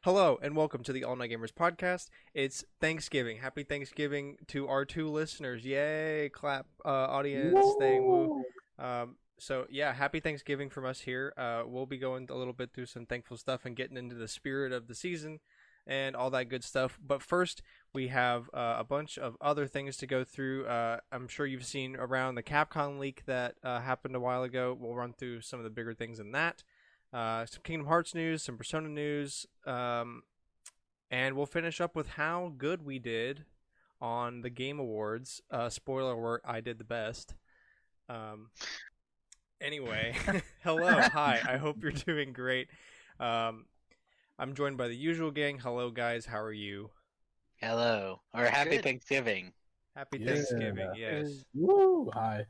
Hello and welcome to the All Night Gamers podcast. It's Thanksgiving. Happy Thanksgiving to our two listeners. Yay! Clap, audience thing. Woo. Woo! Happy Thanksgiving from us here. We'll be going a little bit through some thankful stuff and getting into the spirit of the season and all that good stuff. But first, we have a bunch of other things to go through. I'm sure you've seen around the Capcom leak that happened a while ago. We'll run through some of the bigger things in that. Some Kingdom Hearts news, some Persona news, and we'll finish up with how good we did on the Game Awards. Spoiler alert, I did the best. Anyway, hello, hi, I hope you're doing great. I'm joined by the usual gang. Hello, guys, how are you? Hello, or happy Good. Thanksgiving. Happy Yeah. Thanksgiving, yes. Woo! Hi.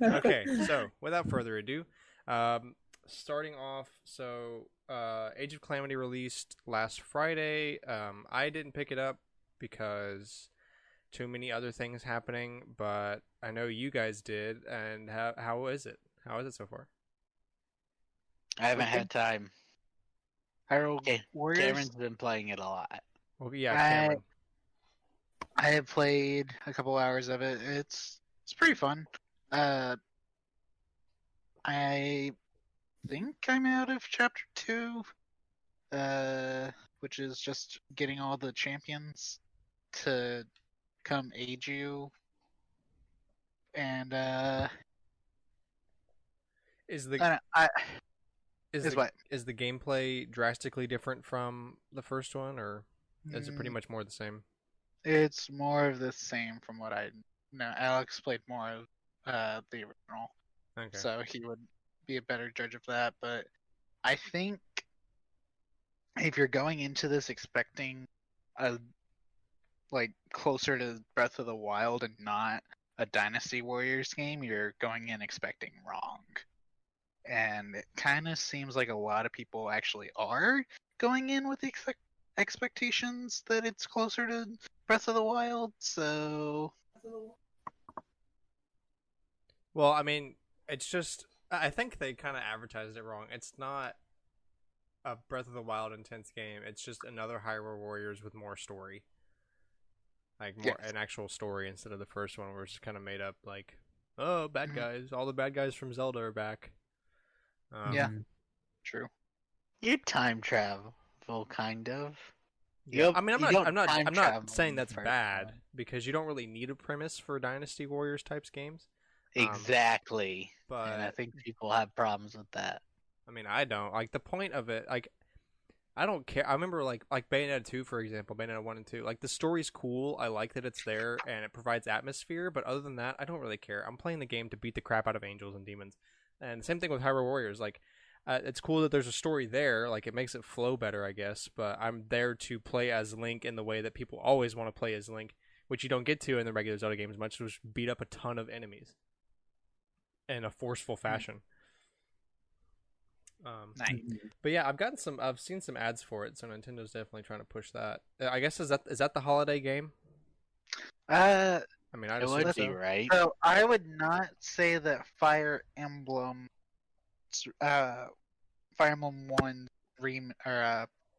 Okay, so without further ado, starting off, Age of Calamity released last Friday. I didn't pick it up because too many other things happening, but I know you guys did. And how is it? How is it so far? I haven't had time. Hyrule Okay, Warriors. Cameron's been playing it a lot. Well, yeah, Cameron. I have played a couple hours of it. It's pretty fun. I think I'm out of chapter 2, which is just getting all the champions to come aid you. And Is I the don't- I is is the what? is the gameplay drastically different from the first one, or is it pretty Mm, much more the same? It's more of the same from what I know. Alex played more of the original, Okay. so he would be a better judge of that. But I think if you're going into this expecting a closer to Breath of the Wild and not a Dynasty Warriors game, you're going in expecting wrong. And it kind of seems like a lot of people actually are going in with the expectations that it's closer to Breath of the Wild. So Well, I mean, it's just I think they kind of advertised it wrong. It's not a Breath of the Wild intense game. It's just another Hyrule Warriors with more story, like more yes. an actual story instead of the first one where it's just kind of made up. Like, oh, bad Mhm. guys, all the bad guys from Zelda are back. Yeah. True. You time travel, kind of. Yeah. I mean, You don't I'm not, time I'm travel not saying in the that's first bad one. because you don't really need a premise for Dynasty Warriors types games. Exactly. And I But think people have problems with that. I mean, I don't like the point of it. Like, I don't care. I remember like Bayonetta 2, for example, Bayonetta 1 and 2. Like the story's cool. I like that it's there and it provides atmosphere, but other than that, I don't really care. I'm playing the game to beat the crap out of angels and demons. And same thing with Hyrule Warriors. Like it's cool that there's a story there. Like it makes it flow better, I guess, but I'm there to play as Link in the way that people always want to play as Link, which you don't get to in the regular Zelda games much, which beat up a ton of enemies in a forceful fashion. Nice. But yeah, I've seen some ads for it, so Nintendo's definitely trying to push that. I guess is that the holiday game? Uh, I mean, I'd It assume would be so. right. so I would not say that Fire Emblem One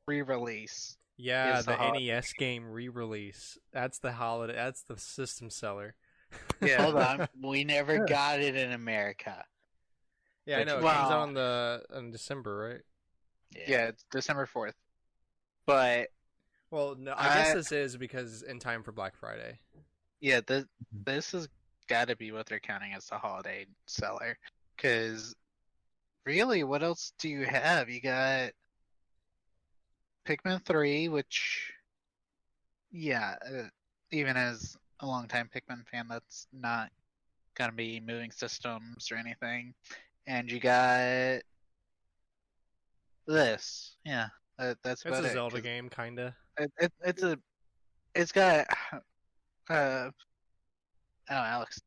re-release Yeah, is the the holiday. NES game re-release. That's the holiday. That's the system seller. Yeah. Hold on, we never got it in America. Yeah, I know. It Wow. comes out in December, right? Yeah, it's December 4th. But Well, no, I guess this is because in time for Black Friday. yeah, this has got to be what they're counting as the holiday seller. Because really, what else do you have? You got Pikmin 3, which, yeah, even as a longtime Pikmin fan, that's not gonna be moving systems or anything. And you got this, yeah, that's It's about a it. Zelda 'Cause game, kinda. it's got oh, Alex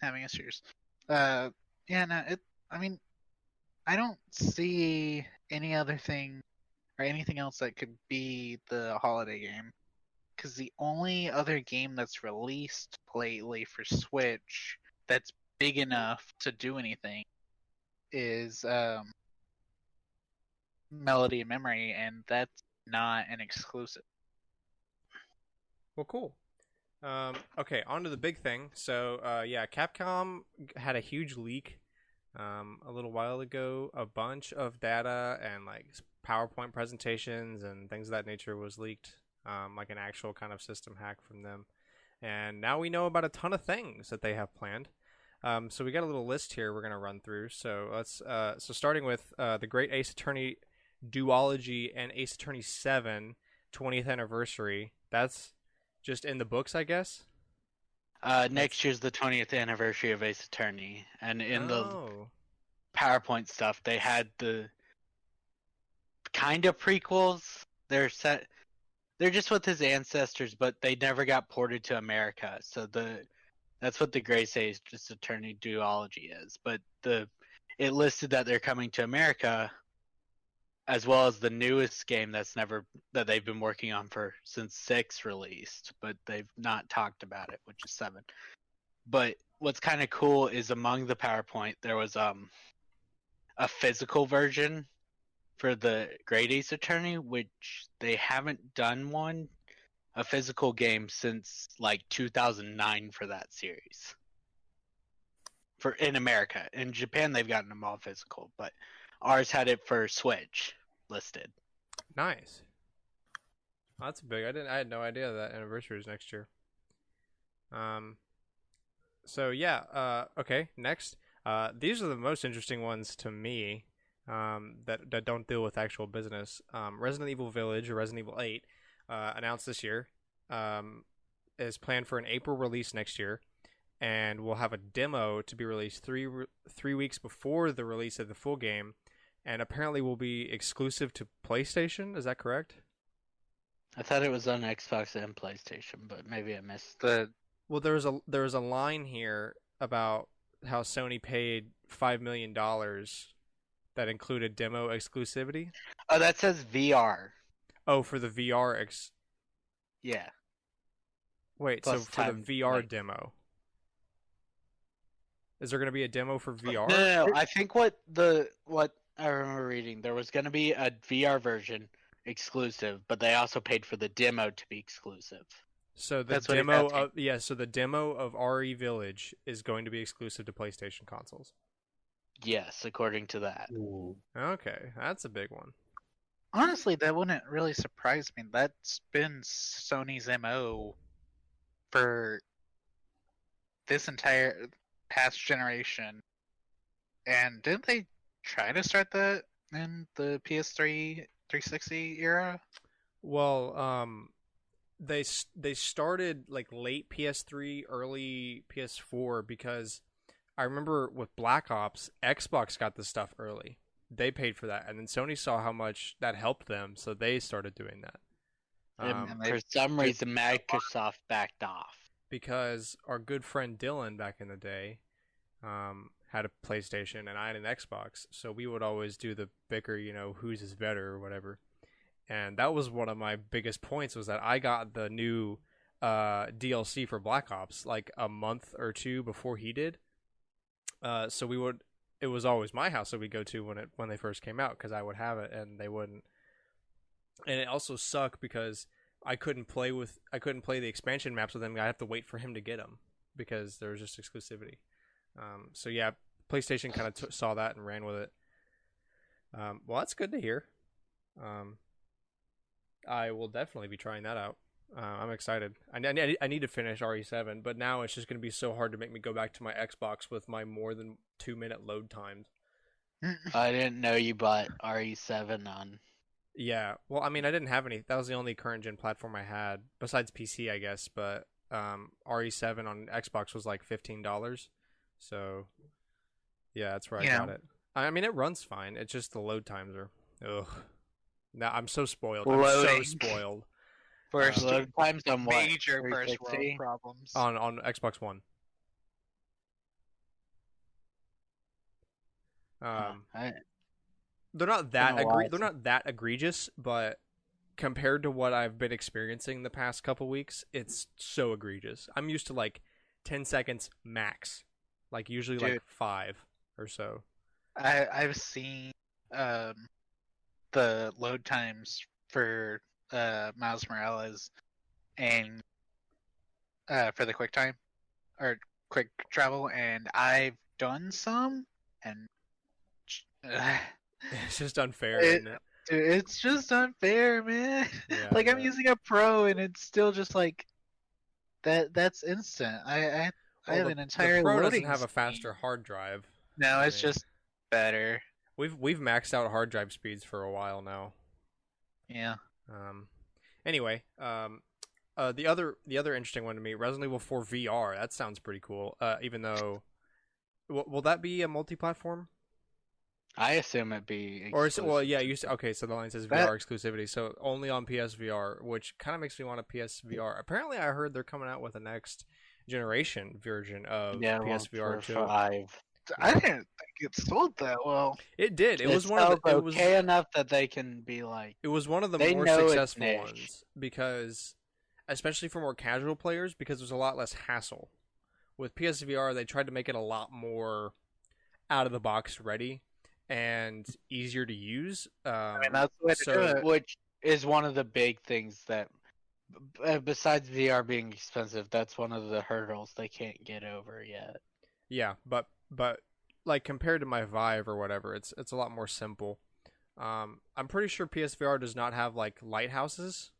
having issues. Yeah, no, I mean, I don't see any other thing or anything else that could be the holiday game. Because the only other game that's released lately for Switch that's big enough to do anything is Melody and Memory, and that's not an exclusive. Well, cool. Okay, on to the big thing. So, yeah, Capcom had a huge leak a little while ago. A bunch of data and like PowerPoint presentations and things of that nature was leaked, like an actual kind of system hack from them. And now we know about a ton of things that they have planned. So we got a little list here we're gonna run through. So let's so starting with the Great Ace Attorney duology and Ace Attorney 7 20th anniversary. That's just in the books, I guess. That's Next year's the 20th anniversary of Ace Attorney, and in the oh PowerPoint stuff, they had the kind of prequels. They're just with his ancestors, but they never got ported to America. So that's what the Grace Ace Attorney duology is. But it listed that they're coming to America, as well as the newest game that they've been working on since 6 released, but they've not talked about it, which is 7. But what's kind of cool is among the PowerPoint there was a physical version for the Great Ace Attorney, which they haven't done a physical game since like 2009 for that series. In America. In Japan they've gotten them all physical, but ours had it for Switch listed. nice. Oh, that's big. I had no idea that anniversary is next year. Um. So yeah. Okay. Next. These are the most interesting ones to me. That don't deal with actual business. Resident Evil Village or Resident Evil 8, announced this year, um, is planned for an April release next year, and we'll have a demo to be released 3 weeks before the release of the full game, and apparently will be exclusive to PlayStation. Is that correct? I thought it was on Xbox and PlayStation, but maybe I missed. Well, there was a line here about how Sony paid $5 million that included demo exclusivity. Oh, that says VR. Oh, for the VR Yeah. Wait, so Plus for the time, VR like demo, is there going to be a demo for VR? no. I think what I remember reading, there was going to be a VR version exclusive, but they also paid for the demo to be exclusive. So the That's what he's demo asking. of so the demo of RE Village is going to be exclusive to PlayStation consoles. Yes, according to that. Okay, that's a big one. Honestly, that wouldn't really surprise me. That's been Sony's MO for this entire past generation. And didn't they try to start that in the PS3 360 era? Well, they started like late PS3, early PS4 because I remember with Black Ops, Xbox got this stuff early. They paid for that, and then Sony saw how much that helped them, so they started doing that. And And for some reason, Microsoft backed off. Because our good friend Dylan back in the day had a PlayStation and I had an Xbox, so we would always do the bicker, whose is better or whatever. And that was one of my biggest points was that I got the new DLC for Black Ops like a month or two before he did. So it was always my house that we go to when they first came out because I would have it and they wouldn't. And it also sucked because I couldn't play the expansion maps with him. I have to wait for him to get them because there was just exclusivity. So yeah, PlayStation kind of saw that and ran with it. Well, that's good to hear. I will definitely be trying that out. I'm excited. I need to finish RE7, but now it's just going to be so hard to make me go back to my Xbox with my more than 2-minute load times. I didn't know you bought RE7 on. Yeah, well, I mean, I didn't have any. That was the only current gen platform I had, besides PC, I guess. But RE7 on Xbox was like $15, so yeah, that's where I got it. I mean, it runs fine. It's just the load times are, ugh. Now I'm so spoiled. Loading. I'm so spoiled. First Load times on what? major first world 360? problems. On Xbox One. They're not that they're not that egregious, but compared to what I've been experiencing the past couple weeks, it's so egregious. I'm used to like 10 seconds max, like usually like 5 or so. I've seen the load times for Miles Morales and for the quick time or quick travel, and I've done some, and It's just unfair, it, isn't it? dude, it's just unfair, man. Yeah, I Like I'm bet. using a pro, and it's still just like that. That's instant. I Well, have the an the entire Pro doesn't loading have a screen. faster hard drive. No, I it's mean, just better. we've maxed out hard drive speeds for a while now. Yeah. Um, anyway, the other interesting one to me, Resident Evil 4 VR. That sounds pretty cool. Even though, will that be a multi-platform? I assume it'd be Or is it, well, exclusive. yeah, okay, so the line says That VR exclusivity, so only on PSVR, which kind of makes me want a PSVR. Apparently, I heard they're coming out with a next generation version of Yeah, one PSVR for too. 5. I Yeah, didn't think it sold that well. it did. It It was one of the. sells okay enough that they can be like, It was one of the they more know it's successful niche. ones because, especially for more casual players, because there's a lot less hassle. With PSVR, they tried to make it a lot more out of the box ready and easier to use. I mean, that's the way to do So it. Which is one of the big things that, besides VR being expensive, that's one of the hurdles they can't get over yet. yeah, but like compared to my Vive or whatever, it's a lot more simple. I'm pretty sure PSVR does not have like lighthouses,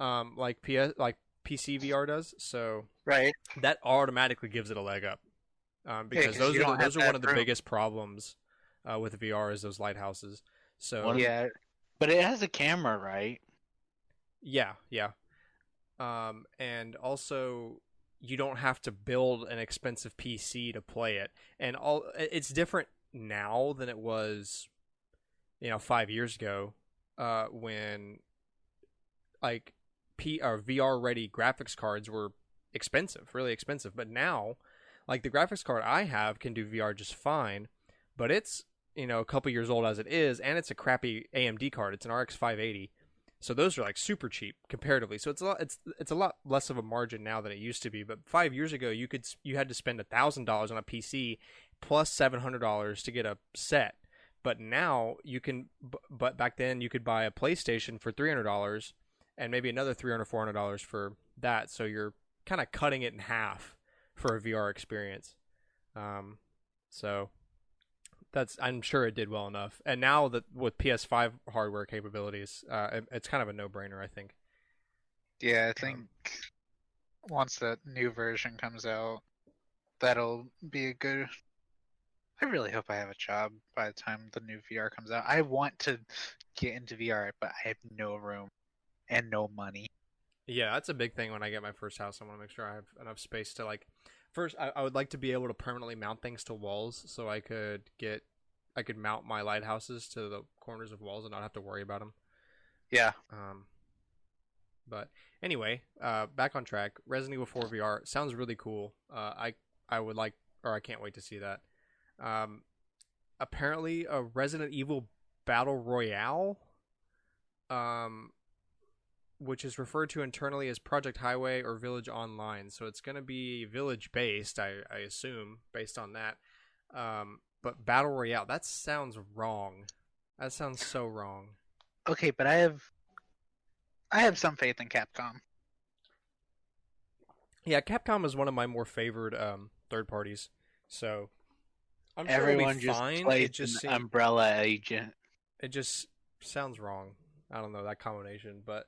like PC VR does. So Right. that automatically gives it a leg up. Yeah, Because because you don't have those are that one of the room. biggest problems with VR is those lighthouses. So Yeah. But it has a camera, right? yeah, yeah. And also you don't have to build an expensive PC to play it, and it's different now than it was, 5 years ago, when like P or VR ready graphics cards were expensive, really expensive. But now, like the graphics card I have can do VR just fine, but it's a couple years old as it is, and it's a crappy AMD card. It's an RX 580, so those are like super cheap comparatively. So it's a lot less of a margin now than it used to be. But 5 years ago, you had to spend $1,000 on a PC plus $700 to get a set. But now you can, but back then you could buy a PlayStation for $300 and maybe another $300 $400 for that. So you're kind of cutting it in half for a VR experience. So I'm sure it did well enough. And now that with PS5 hardware capabilities, it's kind of a no-brainer, I think. Yeah, I think once that new version comes out, that'll be a good. I really hope I have a job by the time the new VR comes out. I want to get into VR, but I have no room and no money. Yeah, that's a big thing when I get my first house. I want to make sure I have enough space to like. First, I would like to be able to permanently mount things to walls, so I could mount my lighthouses to the corners of walls and not have to worry about them. Yeah. But anyway, back on track. Resident Evil 4 VR sounds really cool. I would like, or I can't wait to see that. Um, Apparently, a Resident Evil Battle Royale, um, which is referred to internally as Project Highway or Village Online. So it's going to be village based, I assume, based on that. But Battle Royale, that sounds wrong. That sounds so wrong. Okay, but I have some faith in Capcom. Yeah, Capcom is one of my more favored third parties. So I'm sure it'll Everyone be just fine. plays It just an seems, umbrella agent. it just sounds wrong. I don't know that combination, but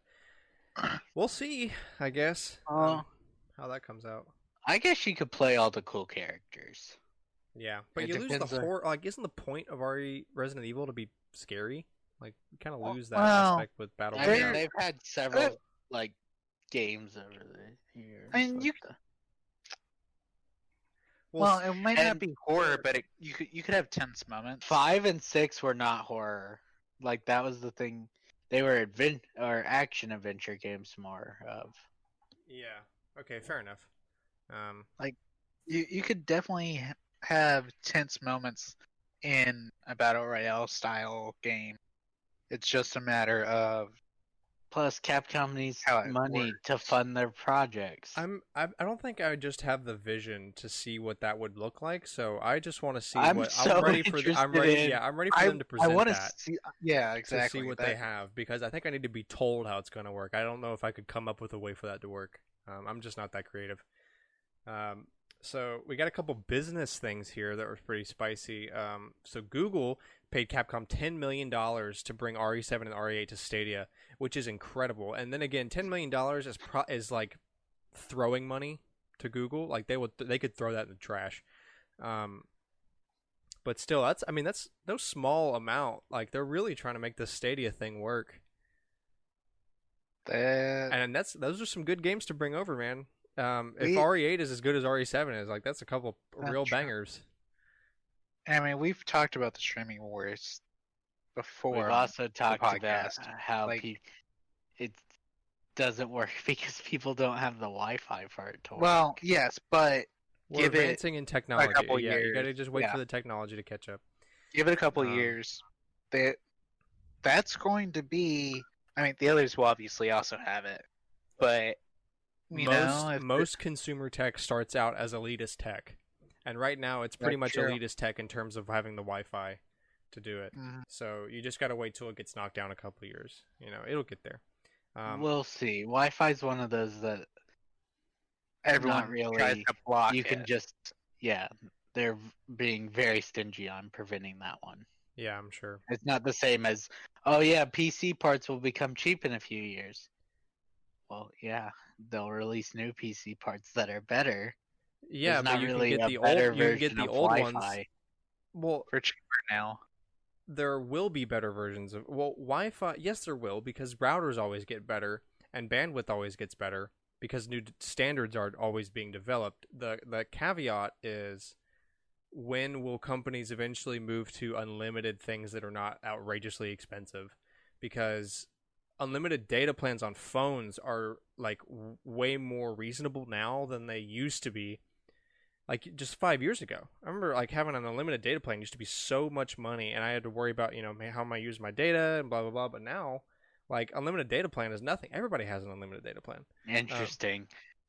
we'll see. I guess how that comes out. I guess you could play all the cool characters. Yeah, but It you lose the depends on. horror. Like, isn't the point of Resident Evil to be scary? Like, you kind of lose that Well, aspect with Battle I mean, Royale. they've had several like games over the years. I mean, Well, it might not and- be horror, but you could have tense moments. 5 and 6 were not horror. Like that was the thing. They were action adventure games more of. yeah. Okay, fair enough. You could definitely have tense moments in a battle royale style game. It's just a matter of Plus, Capcom needs how it money works. to fund their projects. I don't think I just have the vision to see what that would look like. So I just want to see I'm what so I'm ready for. I'm interested ready. in. Yeah, I'm ready for I them to I present want to that see. Yeah, to exactly. see what that they have because I think I need to be told how it's going to work. I don't know if I could come up with a way for that to work. I'm just not that creative. Um, so we got a couple business things here that were pretty spicy. So Google paid Capcom $10 million to bring RE7 and RE8 to Stadia, which is incredible. And then again, $10 million is like throwing money to Google. Like they could throw that in the trash. Um, but still, that's no small amount. Like they're really trying to make this Stadia thing work. that And those are some good games to bring over, man. If we. RE8 is as good as RE7 is, like that's a couple That's real true. bangers. I mean, we've talked about the streaming wars before We've on also the talked about podcast. how Like, it doesn't work because people don't have the Wi-Fi for it to well, work. yes, but We're give it advancing in a technology. couple Yeah, you got years. to just wait Yeah, for the technology to catch up. give it a couple Um, years. That that's going to be. I mean, the others will obviously also have it, but most if most consumer tech starts out as elitist tech, and right now it's pretty that's much true. elitist tech in terms of having the Wi-Fi to do it. Mhm. So you just got to wait till it gets knocked down a couple years. It'll get there. We'll see. Wi-Fi is one of those that Everyone not really. tries to block You it. can just they're being very stingy on preventing that one. Yeah, I'm sure. It's not the same as, oh yeah, PC parts will become cheap in a few years. Well, yeah, they'll release new PC parts that are better. Yeah, There's but not you can really get a the old. better You can get version the of old ones. Wi-Fi. Well, for cheaper now. there will be better versions of Wi-Fi. Yes, there will because routers always get better and bandwidth always gets better because new standards are always being developed. The caveat is when will companies eventually move to unlimited things that are not outrageously expensive? Because unlimited data plans on phones are like way more reasonable now than they used to be like just 5 years ago. I remember like having an unlimited data plan used to be so much money, and I had to worry about how am I use my data and blah blah blah. But now, like unlimited data plan is nothing. Everybody has an unlimited data plan. Interesting.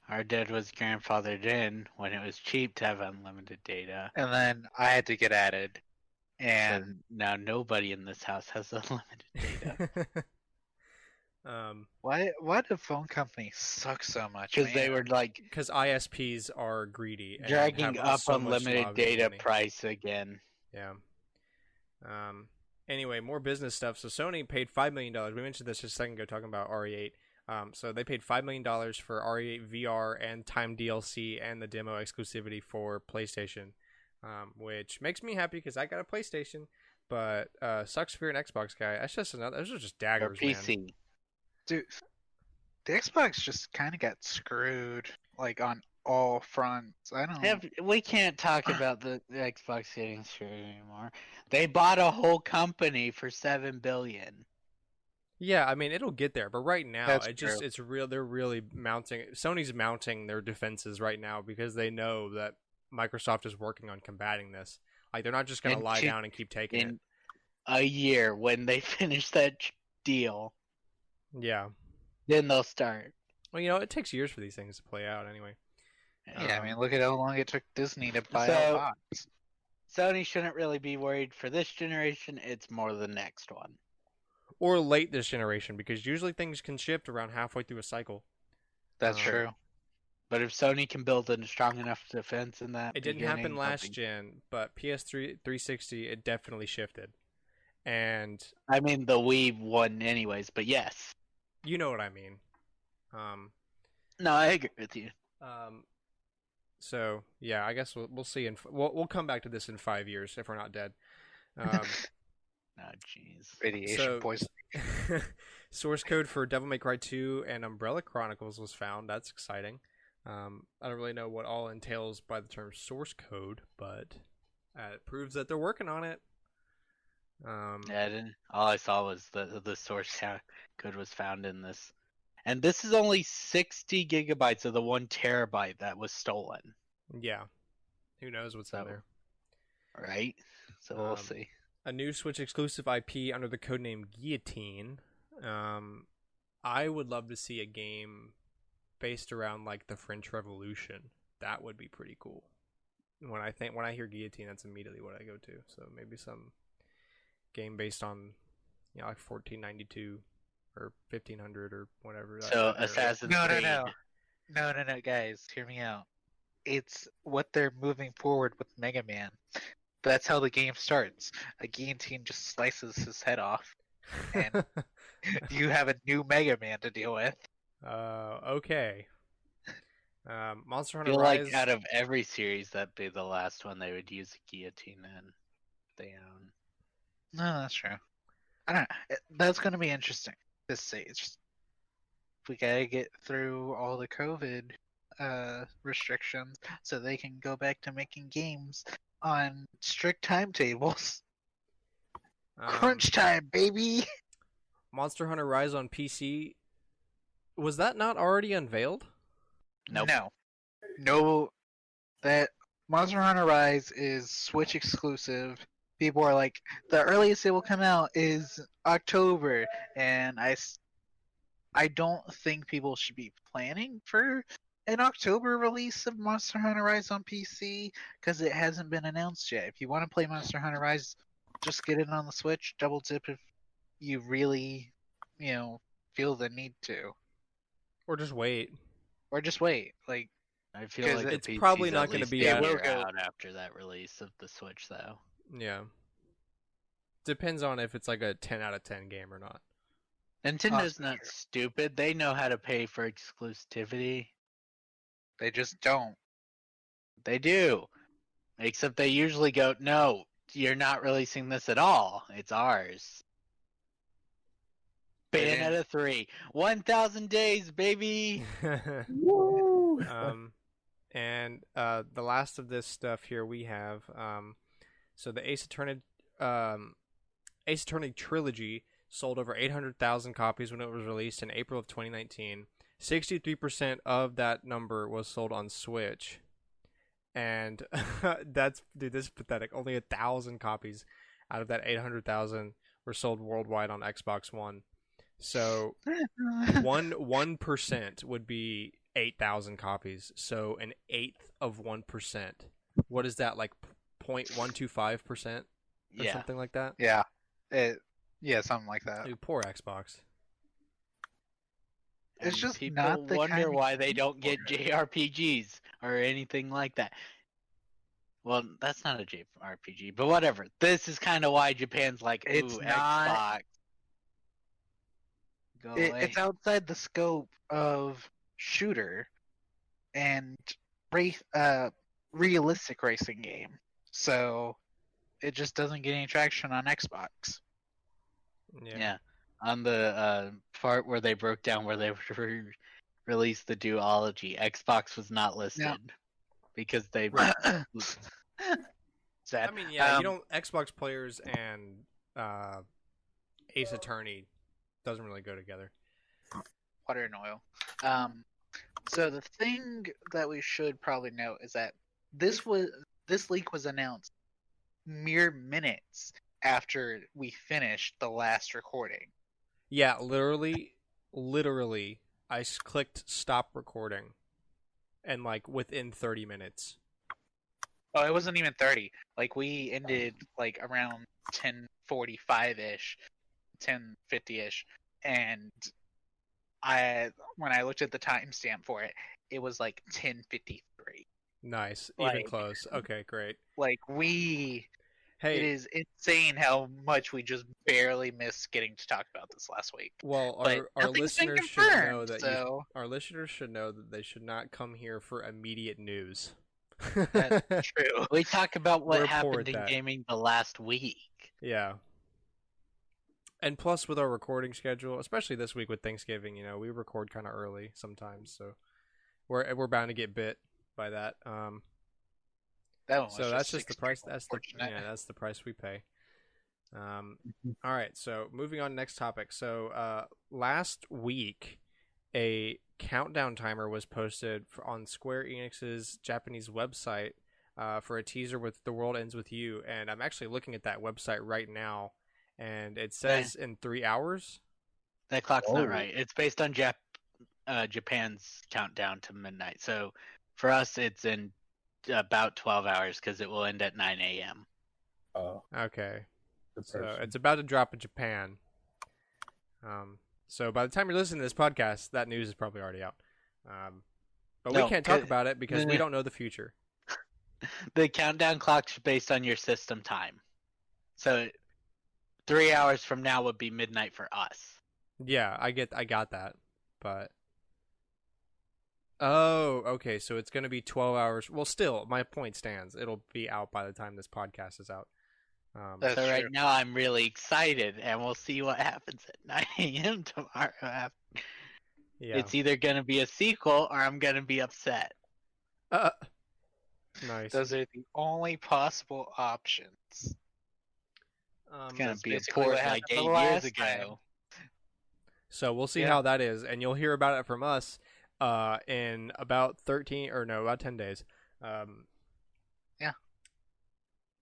Our dad was grandfathered in when it was cheap to have unlimited data. And then I had to get added, So and now nobody in this house has unlimited data. why do phone companies suck so much? Because they man? were like Because ISPs are greedy and dragging have up so much unlimited love data money. price again. Yeah. Anyway, more business stuff. So Sony paid $5 million. We mentioned this just a second ago talking about RE8. So they paid $5 million for RE8 VR and Time DLC and the demo exclusivity for PlayStation, which makes me happy because I got a PlayStation. But sucks if you're an Xbox guy. That's just another. Those are just Or daggers, man. PC. Dude, the Xbox just kind of got screwed, like on all fronts. I don't. We can't talk about the Xbox getting screwed anymore. They bought a whole company for $7 billion. Yeah, I mean it'll get there, but right now That's it's real. They're really mounting. Sony's mounting their defenses right now because they know that Microsoft is working on combating this. Like they're not just gonna And lie down and keep taking it. In a year, when they finish that deal, Yeah. then they'll start. Well, it takes years for these things to play out anyway. Yeah, I mean, look at how long it took Disney to buy So- out Fox. Sony shouldn't really be worried for this generation. It's more the next one. Or late this generation because usually things can shift around halfway through a cycle. That's Um, true. But if Sony can build a strong enough defense in that, It didn't happen beginning, last gen, but PS3 360 it definitely shifted. And I mean, the Wii won anyways, but yes. you know what I mean. Um No, I agree with you. So yeah, I guess we'll see. We'll come back to this in 5 years if we're not dead. Oh, jeez. Radiation So poisoning. source code for Devil May Cry 2 and Umbrella Chronicles was found. That's exciting. I don't really know what all entails by the term source code, but it proves that they're working on it. Yeah, all I saw was the source code was found in this. And this is only 60 gigabytes of the 1 terabyte that was stolen, Yeah. Who knows what's in So- there? right? So we'll Um, see. A new Switch exclusive IP under the codename Guillotine. I would love to see a game based around like the French Revolution. That would be pretty cool. When I hear guillotine, that's immediately what I go to. So maybe some game based on like 1492 or 1500 or whatever. So that era. Assassin's No, Creed. no, guys, hear me out. It's what they're moving forward with Mega Man. That's how the game starts. A guillotine just slices his head off, and you have a new Mega Man to deal with. Okay. Monster I Hunter feel Rise. like out of every series, that'd be the last one they would use a guillotine in. They own. No, that's true. I don't know. That's going to be interesting to see. It's just, we gotta get through all the COVID restrictions so they can go back to making games on strict timetables. Crunch time, baby! Monster Hunter Rise on PC. Was that not already unveiled? Nope. No. That Monster Hunter Rise is Switch exclusive. People are like, the earliest it will come out is October, and I don't think people should be planning for an October release of Monster Hunter Rise on PC because it hasn't been announced yet. If you want to play Monster Hunter Rise, just get it on the Switch, double dip if you really, feel the need to. Or just wait? Or just wait. Like, I feel 'Cause like it's the probably PCs not at gonna least be a at- year It will go- out after that release of the Switch, though. Yeah. Depends on if it's like a 10 out of 10 game or not. Nintendo's for not sure. stupid. They know how to pay for exclusivity. They just don't. They do. Except they usually go, no, you're not releasing this at all. It's ours. They didn't- Bayonetta 3. 1,000 days, baby! Woo! And the last of this stuff here we have, so the Ace Attorney trilogy sold over 800,000 copies when it was released in April of 2019. 63% of that number was sold on Switch, and this is pathetic. Only 1,000 copies out of that 800,000 were sold worldwide on Xbox One. So 1% would be 8,000 copies. So an eighth of 1%. What is that, like 0.125% or Yeah. something like that? Yeah. Something like that. Dude, poor Xbox. It's And just people not the wonder kind of why they don't get for it. JRPGs or anything like that. Well, that's not a JRPG, but whatever. This is kind of why Japan's like, It's ooh, not- Xbox. Go away. It's outside the scope of shooter and realistic racing game. So it just doesn't get any traction on Xbox. Yeah. On the part where they broke down where they released the duology, Xbox was not listed because they. Sad. I mean, yeah, you don't Xbox players and Ace Attorney doesn't really go together. Water and oil. So the thing that we should probably note is that this leak was announced mere minutes after we finished the last recording. Yeah, literally, I clicked stop recording, and like within 30 minutes. Oh, it wasn't even 30. Like we ended like around 10:45-ish, 10:50-ish, and when I looked at the timestamp for it, it was like 10:53. Nice, even Like- close. Okay, great. Like it Hey, is insane how much we just barely missed getting to talk about this last week. well, But our nothing's been listeners should know confirmed, that so our listeners should know that they should not come here for immediate news. that's true. We talk about what Report happened in that. gaming the last week. Yeah. And plus, with our recording schedule, especially this week with Thanksgiving, we record kind of early sometimes, so we're bound to get bit by that. That one was So that's just the price. extremely That's the unfortunate. that's the price we pay. All right. So moving on, next topic. So last week, a countdown timer was posted on Square Enix's Japanese website for a teaser with "The World Ends with You," and I'm actually looking at that website right now, and it says in 3 hours. That clock's Oh. not right. It's based on Japan's countdown to midnight. So for us, it's in about 12 hours because it will end at 9 a.m. Oh, Okay. the So person. it's about to drop in Japan. So by the time you're listening to this podcast, that news is probably already out. But we No, can't talk about it because we don't know the future. The countdown clock's based on your system time. So 3 hours from now would be midnight for us. Yeah, I got that. But oh, okay, so it's gonna be 12 hours. Well, still, my point stands. It'll be out by the time this podcast is out. That's So right true. now I'm really excited, and we'll see what happens at 9 a.m. tomorrow. Yeah. It's either gonna be a sequel or I'm gonna be upset. Nice. Those are the only possible options. It's gonna That's be a basically port what like happened the 8 years last ago. time. So we'll see Yeah. how that is, and you'll hear about it from us in about 10 days. Yeah.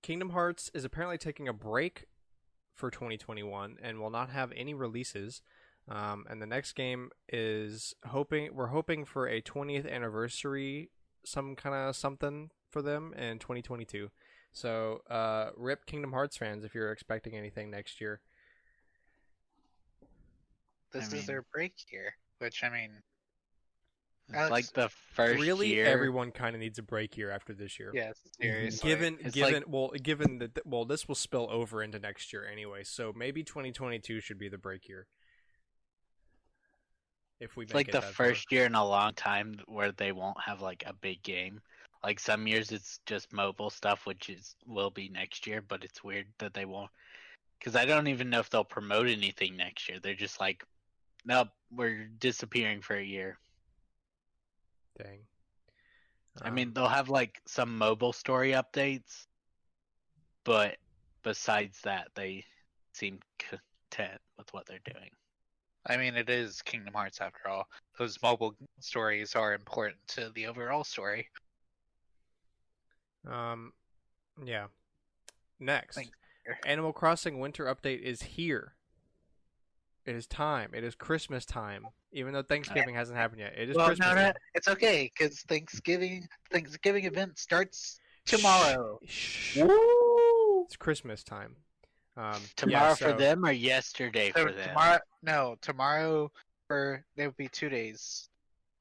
Kingdom Hearts is apparently taking a break for 2021 and will not have any releases. And the next game is we're hoping for a 20th anniversary, some kind of something for them in 2022. So, rip Kingdom Hearts fans if you're expecting anything next year. This I is their mean- break year, which I mean, It's Alex, like the first Really, year. everyone kind of needs a break year after this year. yes, seriously. Given It's given well given that well this will spill over into next year anyway, so maybe 2022 should be the break year. If we It's make like it the that far. first year in a long time where they won't have like a big game. Like some years it's just mobile stuff, which will be next year, but it's weird that they won't. Because I don't even know if they'll promote anything next year. They're just like, nope, we're disappearing for a year. Dang. I mean, they'll have like some mobile story updates, but besides that, they seem content with what they're doing. I mean, it is Kingdom Hearts after all. Those mobile stories are important to the overall story. Yeah. Next, Thanks. Animal Crossing Winter Update is here. It is time. It is Christmas time. Even though Thanksgiving hasn't happened yet, it is Well, Christmas no, time. it's okay because Thanksgiving event starts tomorrow. Shh. Woo! It's Christmas time. Tomorrow yeah, for so- them or yesterday So for them? tomorrow there will be 2 days.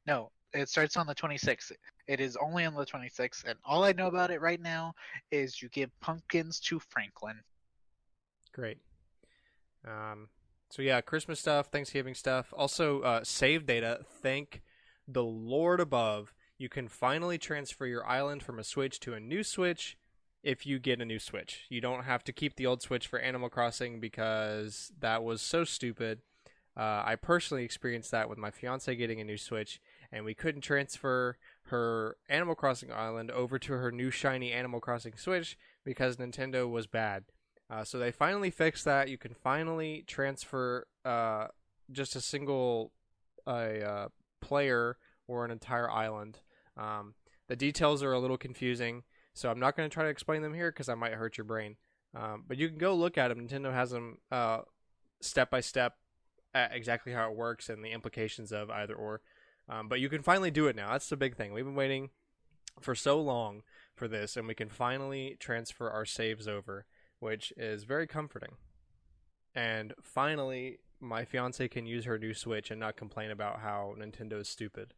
No, it starts on the 26th. It is only on the 26th, and all I know about it right now is you give pumpkins to Franklin. Great. So yeah, Christmas stuff, Thanksgiving stuff. Also, save data. Thank the Lord above. You can finally transfer your island from a Switch to a new Switch if you get a new Switch. You don't have to keep the old Switch for Animal Crossing because that was so stupid. I personally experienced that with my fiance getting a new Switch, and we couldn't transfer her Animal Crossing island over to her new shiny Animal Crossing Switch because Nintendo was bad. So they finally fixed that. You can finally transfer just a single player or an entire island. The details are a little confusing, so I'm not going to try to explain them here because I might hurt your brain. But you can go look at them. Nintendo has them step by step at exactly how it works and the implications of either or. But you can finally do it now. That's the big thing. We've been waiting for so long for this, and we can finally transfer our saves over, which is very comforting. And finally, my fiance can use her new Switch and not complain about how Nintendo is stupid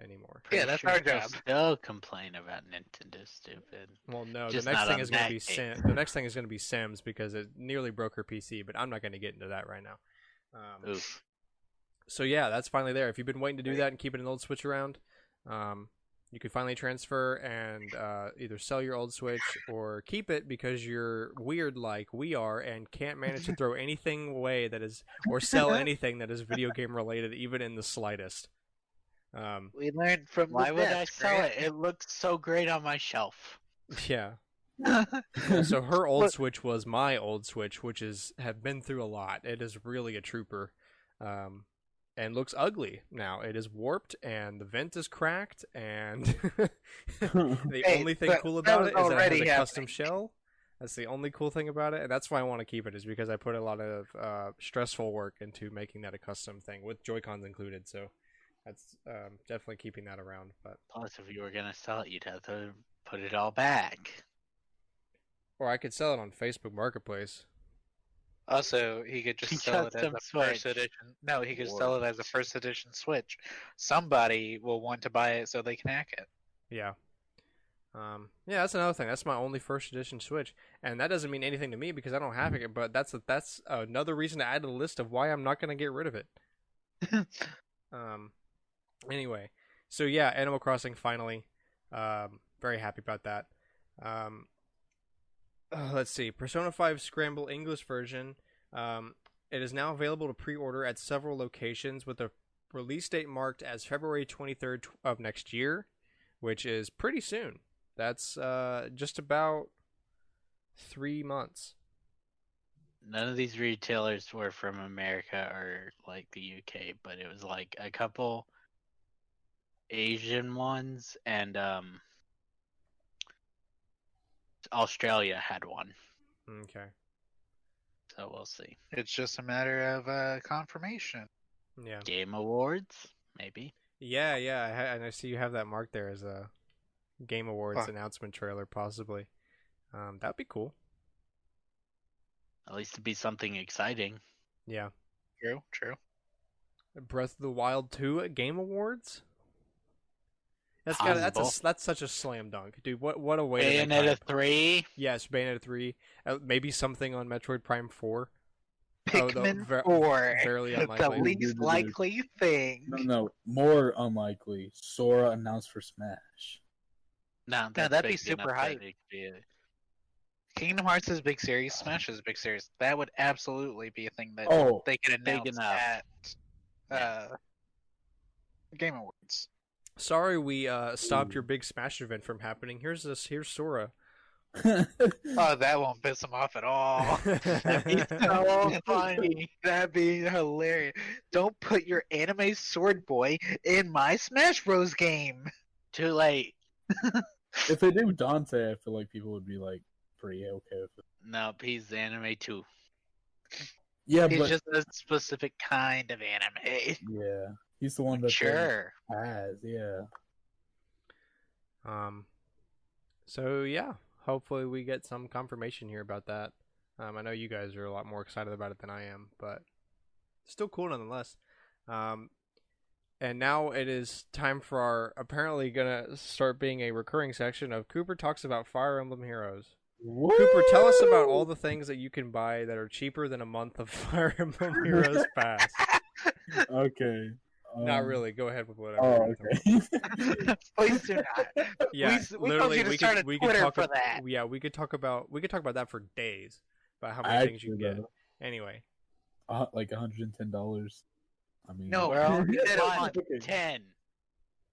anymore. Yeah, that's our they'll job. still complain about Nintendo stupid. Well, no, Just the next not thing on is going to that be game. The next thing is going to be Sims because it nearly broke her PC, but I'm not going to get into that right now. Oof. So yeah, that's finally there. If you've been waiting to do that and keeping an old Switch around, you can finally transfer and either sell your old Switch or keep it because you're weird like we are and can't manage to throw anything away that is or sell anything that is video game related, even in the slightest. We learned from Why the would I best, sell Grant. it? It looks so great on my shelf. Yeah. So her old Switch was my old Switch, which have been through a lot. It is really a trooper. And looks ugly now. It is warped, and the vent is cracked, and the Hey, only thing that- cool that about was it is that it has already a custom happening. shell. That's the only cool thing about it, and that's why I want to keep it. Is because I put a lot of stressful work into making that a custom thing with Joy-Cons included. So that's definitely keeping that around. But Plus, if you were gonna sell it, you'd have to put it all back. or I could sell it on Facebook Marketplace. Also, he could just sell it as Custom a first Switch. edition. No, he could Or- sell it as a first edition Switch. Somebody will want to buy it so they can hack it. Yeah. Yeah, that's another thing. That's my only first edition Switch, and that doesn't mean anything to me because I don't have it. But that's another reason to add to the list of why I'm not gonna get rid of it. Anyway, so yeah, Animal Crossing finally. Very happy about that. Let's see, Persona 5 Scramble English version. It is now available to pre-order at several locations with a release date marked as February 23rd of next year, which is pretty soon. That's just about 3 months. None of these retailers were from America or like the UK, but it was like a couple Asian ones and Australia had one. Okay. So we'll see. It's just a matter of confirmation. Yeah. Game Awards, maybe. Yeah. And I see you have that marked there as a Game Awards Fuck. announcement trailer, possibly. That'd be cool. At least to be something exciting. Yeah. True. Breath of the Wild 2 at Game Awards. Possible. That's such a slam dunk, dude. What a way to make Bayonetta hype. 3. Yes, Bayonetta 3. Maybe something on Metroid Prime 4. Pikmin ver- 4. Fairly The unlikely. least likely thing. No, more unlikely. Sora announced for Smash. No, that'd that's be big super enough that hype. it could be a- Kingdom Hearts is a big series. Smash is a big series. That would absolutely be a thing that Oh, they could announce enough. at Game Awards. Sorry we stopped your big Smash event from happening. Here's Sora. Oh, that won't piss them off at all. That'd be so funny. That'd be hilarious. Don't put your anime sword boy in my Smash Bros. Game. Too late. If they do Dante, I feel like people would be like pretty okay with it. Nope, he's anime too. Yeah, He's but just a specific kind of anime. yeah, he's the one that Sure. has. Yeah. So yeah, hopefully we get some confirmation here about that. I know you guys are a lot more excited about it than I am, but still cool nonetheless. And now it is time for our apparently gonna start being a recurring section of Cooper talks about Fire Emblem Heroes. Cooper, tell us about all the things that you can buy that are cheaper than a month of Fire Emblem Heroes Pass. Okay. Not really. Go ahead with whatever. Oh, okay. Please do not. Yeah, we told literally, you to start a we Twitter could talk for that. Yeah, we could talk about that for days about how I many things you actually can get. know. Anyway, Like $110. I mean, No, Well, you said one, month. 10.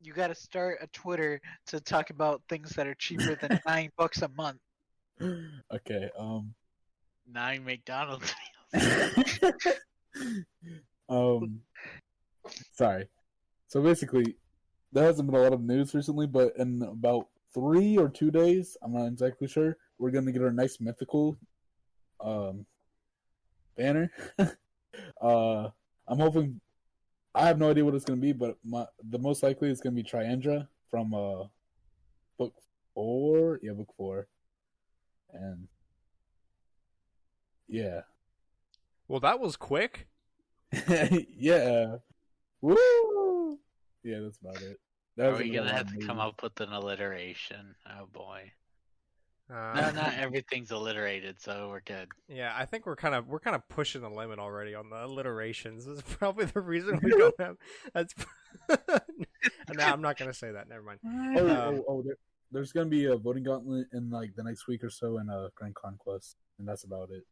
You got to start a Twitter to talk about things that are cheaper than $9 a month. Okay. 9 McDonald's. Sorry. So basically, there hasn't been a lot of news recently, but in about 3 or 2 days, I'm not exactly sure, we're gonna get our next mythical banner. I'm hoping. I have no idea what it's gonna be, but the most likely is gonna be Triandra from book 4. Yeah, book 4, and yeah. well, that was quick. Yeah. Woo! Yeah, that's about it. That Are hasn't we been a gonna lot have of to come news. up with an alliteration? Oh boy. No, Uh, not everything's alliterated, so we're good. yeah, I think we're kind of pushing the limit already on the alliterations. This is probably the reason we don't have. That's. No, I'm not gonna say that. Never mind. There's gonna be a voting gauntlet in like the next week or so, and a Grand Conquest, and that's about it.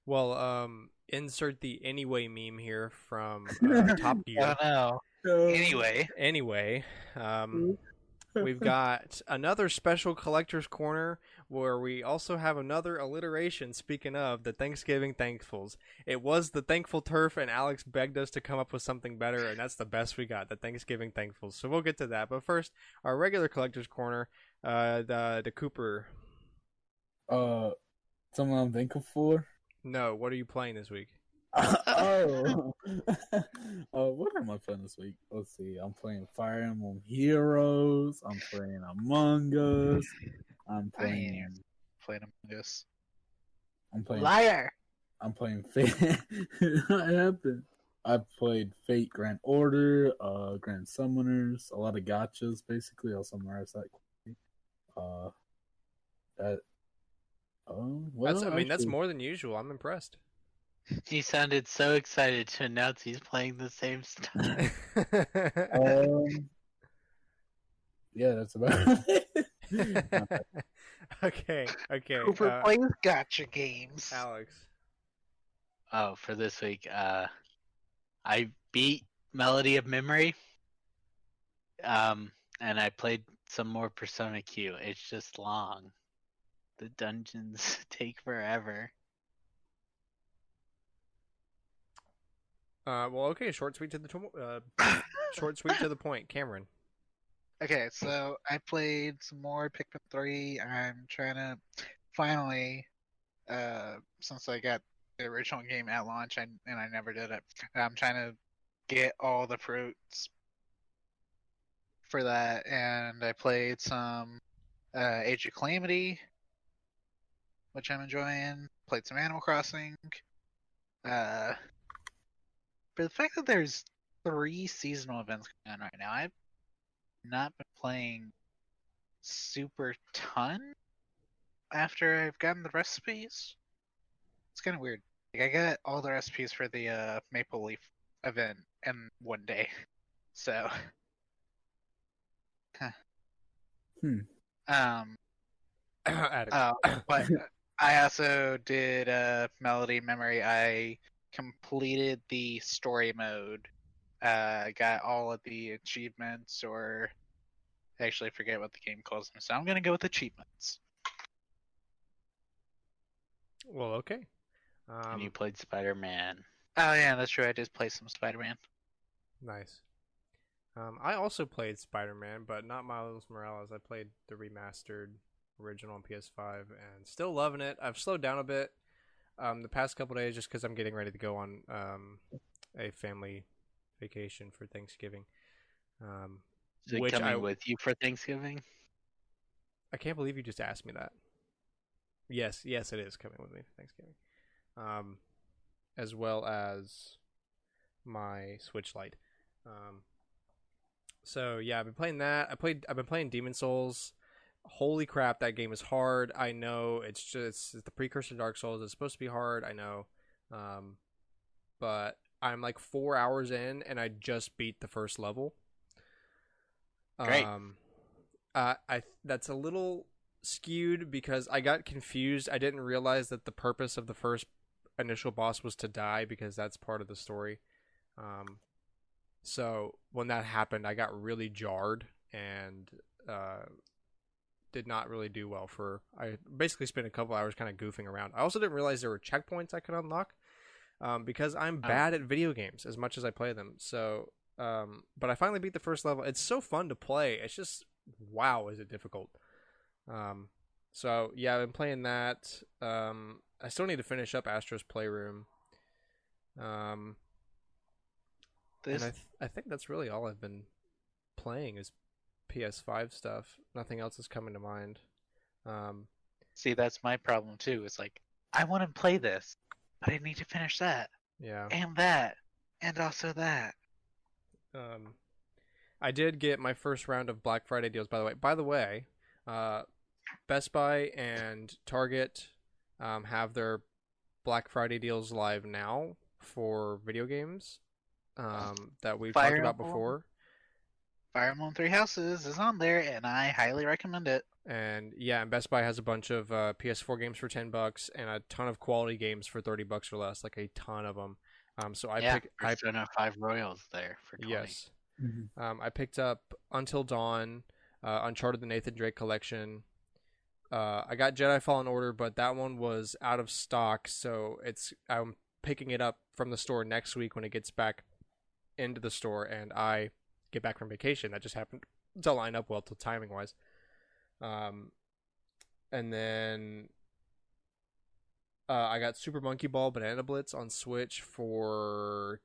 Well, insert the anyway meme here from Top I Gear. don't know. Anyway, Anyway, we've got another special collector's corner where we also have another alliteration. Speaking of the Thanksgiving Thankfuls, it was the Thankful Turf, and Alex begged us to come up with something better, and that's the best we got, the Thanksgiving Thankfuls. So we'll get to that. But first, our regular collector's corner, the Cooper. Uh, someone I'm thankful for. No, what are you playing this week? Oh, what am I playing this week? Let's see. I'm playing Fire Emblem Heroes. I'm playing Among Us. I'm I ain't even playing. played Among Us. I'm playing. Liar. I'm playing Fate. What happened? I played Fate Grand Order, Grand Summoners, a lot of gotchas. Basically, I'll summarize that. Uh, that. Oh That's, well, I mean, that's actually, more than usual. I'm impressed. He sounded so excited to announce he's playing the same stuff. um, yeah, that's about it. Okay, okay. Cooper plays gotcha games. Alex. Oh, for this week, I beat Melody of Memory. And I played some more Persona Q. It's just long. The dungeons take forever. Well, okay. Short, sweet to the short, sweet to the point. Cameron. Okay, so I played some more Pikmin 3. I'm trying to finally, since I got the original game at launch and I never did it, I'm trying to get all the fruits for that. And I played some Age of Calamity, which I'm enjoying. Played some Animal Crossing. Uh, but the fact that there's 3 seasonal events going on right now, I've not been playing super ton after I've gotten the recipes. It's kind of weird. Like I got all the recipes for the Maple Leaf event in one day, so Hmm. um Addict. but I also did Melody Memory. I completed the story mode. Got all of the achievements, or actually I forget what the game calls them. So I'm gonna go with achievements. Well, okay. And you played Spider-Man. Oh yeah, that's true. I did play some Spider-Man. Nice. I also played Spider-Man, but not Miles Morales. I played the remastered original on PS5 and still loving it. I've slowed down a bit the past couple days just because I'm getting ready to go on a family vacation for Thanksgiving. Is it Which coming with you for Thanksgiving? I can't believe you just asked me that. Yes, yes, it is coming with me for Thanksgiving. As well as my Switch Lite. So yeah, I've been playing that. I've been playing Demon Souls. Holy crap, that game is hard. I know it's the precursor to Dark Souls. It's supposed to be hard. I know, but I'm like 4 hours in, and I just beat the first level. Great. I that's a little skewed because I got confused. I didn't realize that the purpose of the first initial boss was to die because that's part of the story. So when that happened, I got really jarred and did not really do well for. I basically spent a couple hours kind of goofing around. I also didn't realize there were checkpoints I could unlock because I'm bad at video games as much as I play them. So, but I finally beat the first level. It's so fun to play. It's just wow, is it difficult? So yeah, I've been playing that. I still need to finish up Astro's Playroom. This And I think that's really all I've been playing is PS5 stuff. Nothing else is coming to mind. See, that's my problem too. It's like I want to play this, but I need to finish that Yeah. and also that. I did get my first round of Black Friday deals. By the way, Best Buy and Target have their Black Friday deals live now for video games that we've talked about before. Fire Emblem Three Houses is on there, and I highly recommend it. And yeah, and Best Buy has a bunch of PS4 games for $10 and a ton of quality games for $30 or less, like a ton of them. So I Persona 5 Royals there for 20. yes, Mhm. I picked up Until Dawn, Uncharted: The Nathan Drake Collection. I got Jedi Fallen Order, but that one was out of stock, so I'm picking it up from the store next week when it gets back into the store, and I get back from vacation. That just happened to line up well, to timing wise. And then I got Super Monkey Ball Banana Blitz on Switch for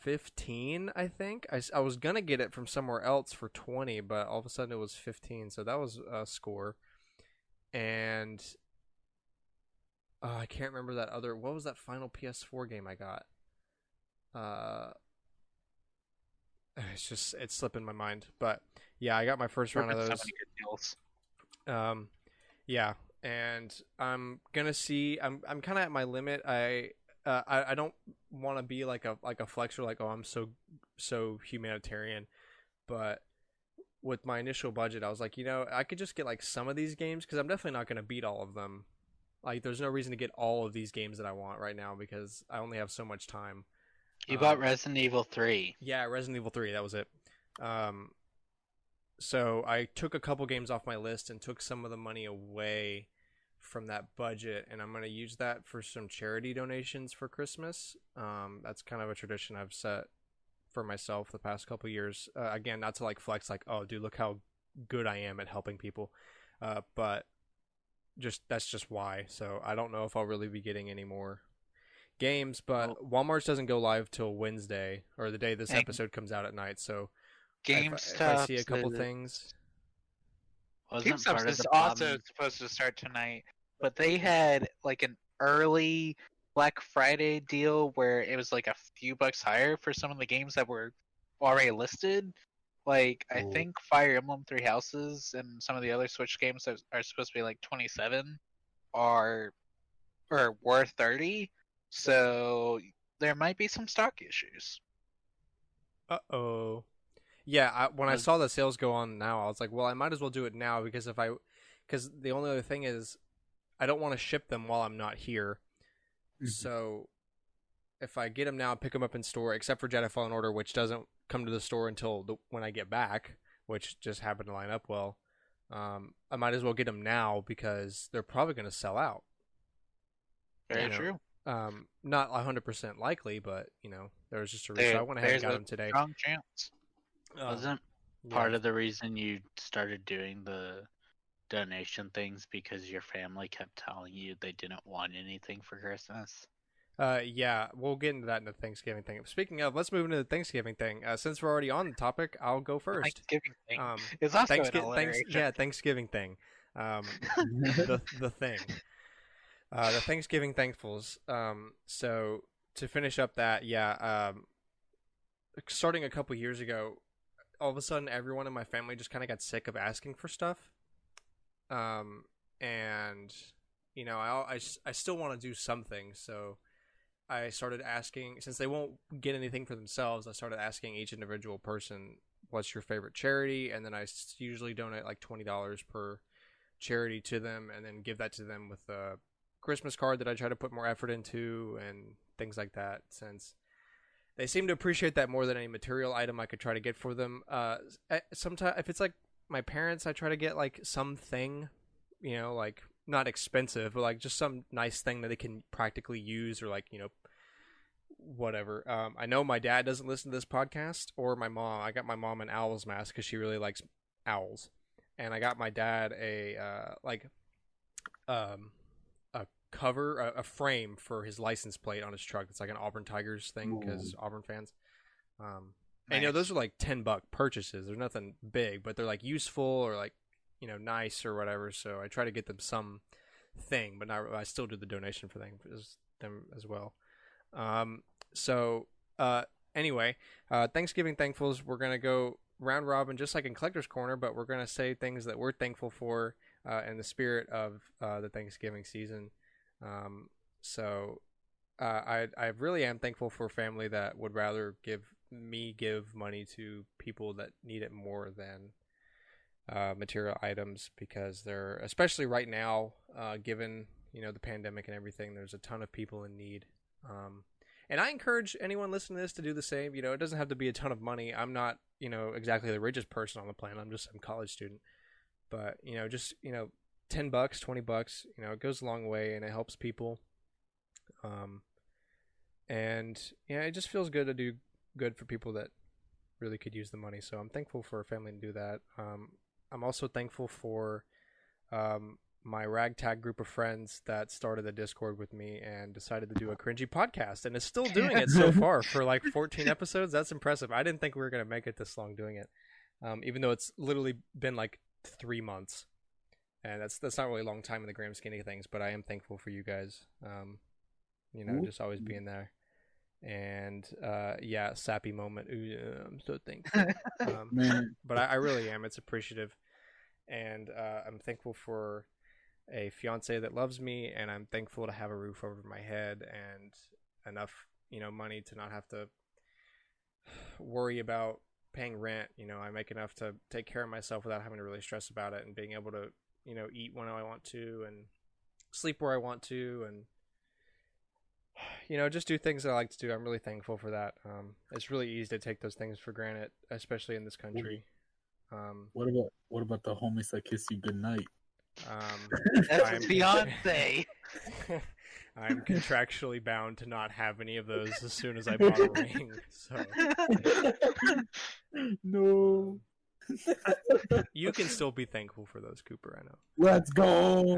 15, I think. I was gonna get it from somewhere else for 20, but all of a sudden it was 15, so that was a score. And I can't remember that other. What was that final PS4 game I got? Uh, it's slipping my mind. But yeah, I got my first There round have of been so those. many good deals. Yeah, and I'm gonna see. I'm kind of at my limit. I don't want to be like a flexer, like, oh, I'm so humanitarian, but with my initial budget, I was like, I could just get like some of these games because I'm definitely not gonna beat all of them. Like, there's no reason to get all of these games that I want right now because I only have so much time. You bought Um, Resident Evil 3. yeah, Resident Evil 3, that was it. Um, so I took a couple games off my list and took some of the money away from that budget, and I'm going to use that for some charity donations for Christmas. That's kind of a tradition I've set for myself the past couple years. Again, not to like flex, like, oh, dude, look how good I am at helping people, but just that's just why. So I don't know if I'll really be getting any more games, but Walmart's doesn't go live till Wednesday or the day this And episode comes out at night. So if I see a GameStop's couple things, wasn't GameStop part of is the also problem. supposed to start tonight, but they had like an early Black Friday deal where it was like a few bucks higher for some of the games that were already listed. Like I Cool. think Fire Emblem Three Houses and some of the other Switch games that are supposed to be like 27 are or were 30. So there might be some stock issues. uh-oh. Yeah, when I Was saw the sales go on now, I was like, well, I might as well do it now because the only other thing is I don't want to ship them while I'm not here. So if I get them now, pick them up in store, except for Jedi Fallen Order, which doesn't come to the store until when I get back, which just happened to line up well. I might as well get them now because they're probably going to sell out. Very You know, true. not 100% likely, but there was just a reason. So I went ahead and There's got a them today. strong chance. wasn't Yeah. part of the reason you started doing the donation things because your family kept telling you they didn't want anything for Christmas? Yeah, we'll get into that in the Thanksgiving thing. Speaking of, let's move into the Thanksgiving thing. Since we're already on the topic, I'll go first. Thanksgiving thing. Um, It's also an alliteration. yeah, Thanksgiving thing. The thing. The Thanksgiving thankfuls. So to finish up that, yeah, starting a couple years ago, all of a sudden everyone in my family just kind of got sick of asking for stuff. And I still want to do something, so I started asking, since they won't get anything for themselves, I started asking each individual person, what's your favorite charity? And then I usually donate like $20 per charity to them and then give that to them with a Christmas card that I try to put more effort into and things like that, since they seem to appreciate that more than any material item I could try to get for them. Sometimes if it's like my parents, I try to get like something, like not expensive, but like just some nice thing that they can practically use, or like, whatever. I know my dad doesn't listen to this podcast, or my mom. I got my mom an owl's mask because she really likes owls, and I got my dad a cover, a frame for his license plate on his truck. It's like an Auburn Tigers thing because Auburn fans. And Nice. those are like $10 purchases. They're nothing big, but they're like useful or like nice or whatever. So I try to get them some thing, but not. I still do the donation for them as well. So anyway, Thanksgiving thankfuls. We're gonna go round robin just like in Collector's Corner, but we're gonna say things that we're thankful for in the spirit of the Thanksgiving season. So I really am thankful for family that would rather give money to people that need it more than material items, because they're, especially right now, given the pandemic and everything, there's a ton of people in need. And I encourage anyone listening to this to do the same. It doesn't have to be a ton of money. I'm not exactly the richest person on the planet. I'm just some college student, but just $10, $20, it goes a long way and it helps people. And it just feels good to do good for people that really could use the money. So I'm thankful for a family to do that. I'm also thankful for my ragtag group of friends that started the Discord with me and decided to do a cringy podcast, and is still doing it so far for like 14 episodes. That's impressive. I didn't think we were gonna make it this long doing it, even though it's literally been like 3 months, and that's not really a long time in the grand scheme of things. But I am thankful for you guys. Just always being there. And yeah, sappy moment. Ooh, yeah, I'm so thankful. But I really am. It's appreciative, and I'm thankful for a fiance that loves me, and I'm thankful to have a roof over my head and enough, money to not have to worry about paying rent. I make enough to take care of myself without having to really stress about it, and being able to, eat when I want to and sleep where I want to, and just do things that I like to do. I'm really thankful for that. It's really easy to take those things for granted, especially in this country. What about the homies that kiss you goodnight? That's his fiance. I'm contractually bound to not have any of those as soon as I bought a ring. So No. You can still be thankful for those, Cooper. I know. Let's go.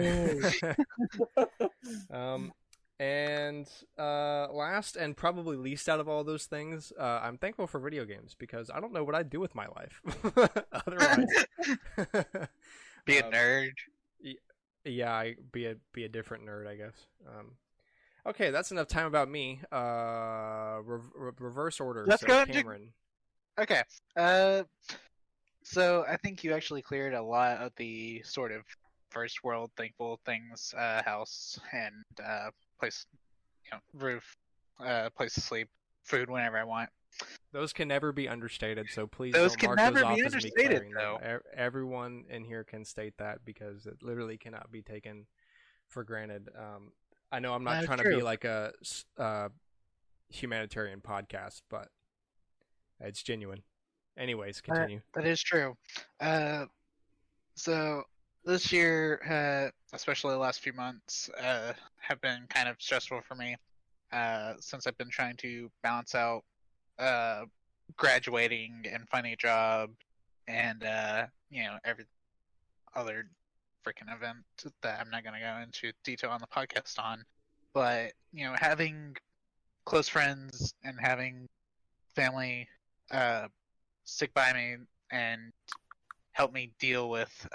And last and probably least out of all those things, I'm thankful for video games, because I don't know what I'd do with my life otherwise. Be a nerd. Yeah, be a different nerd, I guess. Okay, that's enough time about me. Reverse order. Let's so go into- Cameron. Okay. So I think you actually cleared a lot of the sort of first world thankful things, house and place, roof, place to sleep, food whenever I want. Those can never be understated, so please Those don't can mark never those off be as me understated, clearing them. Everyone in here can state that, because it literally cannot be taken for granted. I know I'm not That's trying to true. be like a humanitarian podcast, but it's genuine. Anyways, continue. That is true. So this year, especially the last few months, have been kind of stressful for me. Since I've been trying to balance out graduating and finding a job, and every other freaking event that I'm not going to go into detail on the podcast on. But having close friends and having family stick by me and help me deal with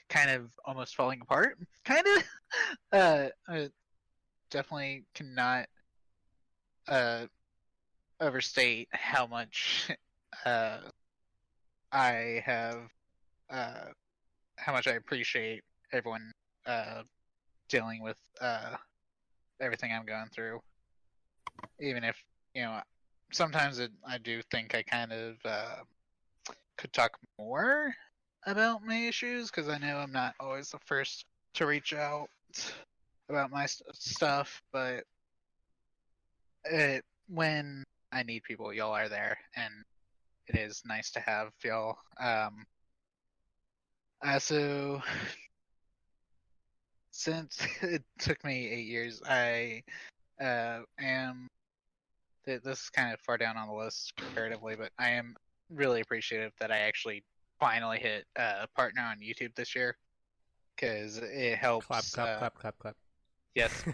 kind of almost falling apart, I definitely cannot overstate how much I have how much I appreciate everyone dealing with everything I'm going through. Even if sometimes I do think I kind of could talk more about my issues, because I know I'm not always the first to reach out about my stuff, but when I need people, y'all are there, and it is nice to have y'all. So since it took me 8 years, I am. This is kind of far down on the list comparatively, but I am really appreciative that I actually finally hit a partner on YouTube this year, because it helps. Clap. Yes,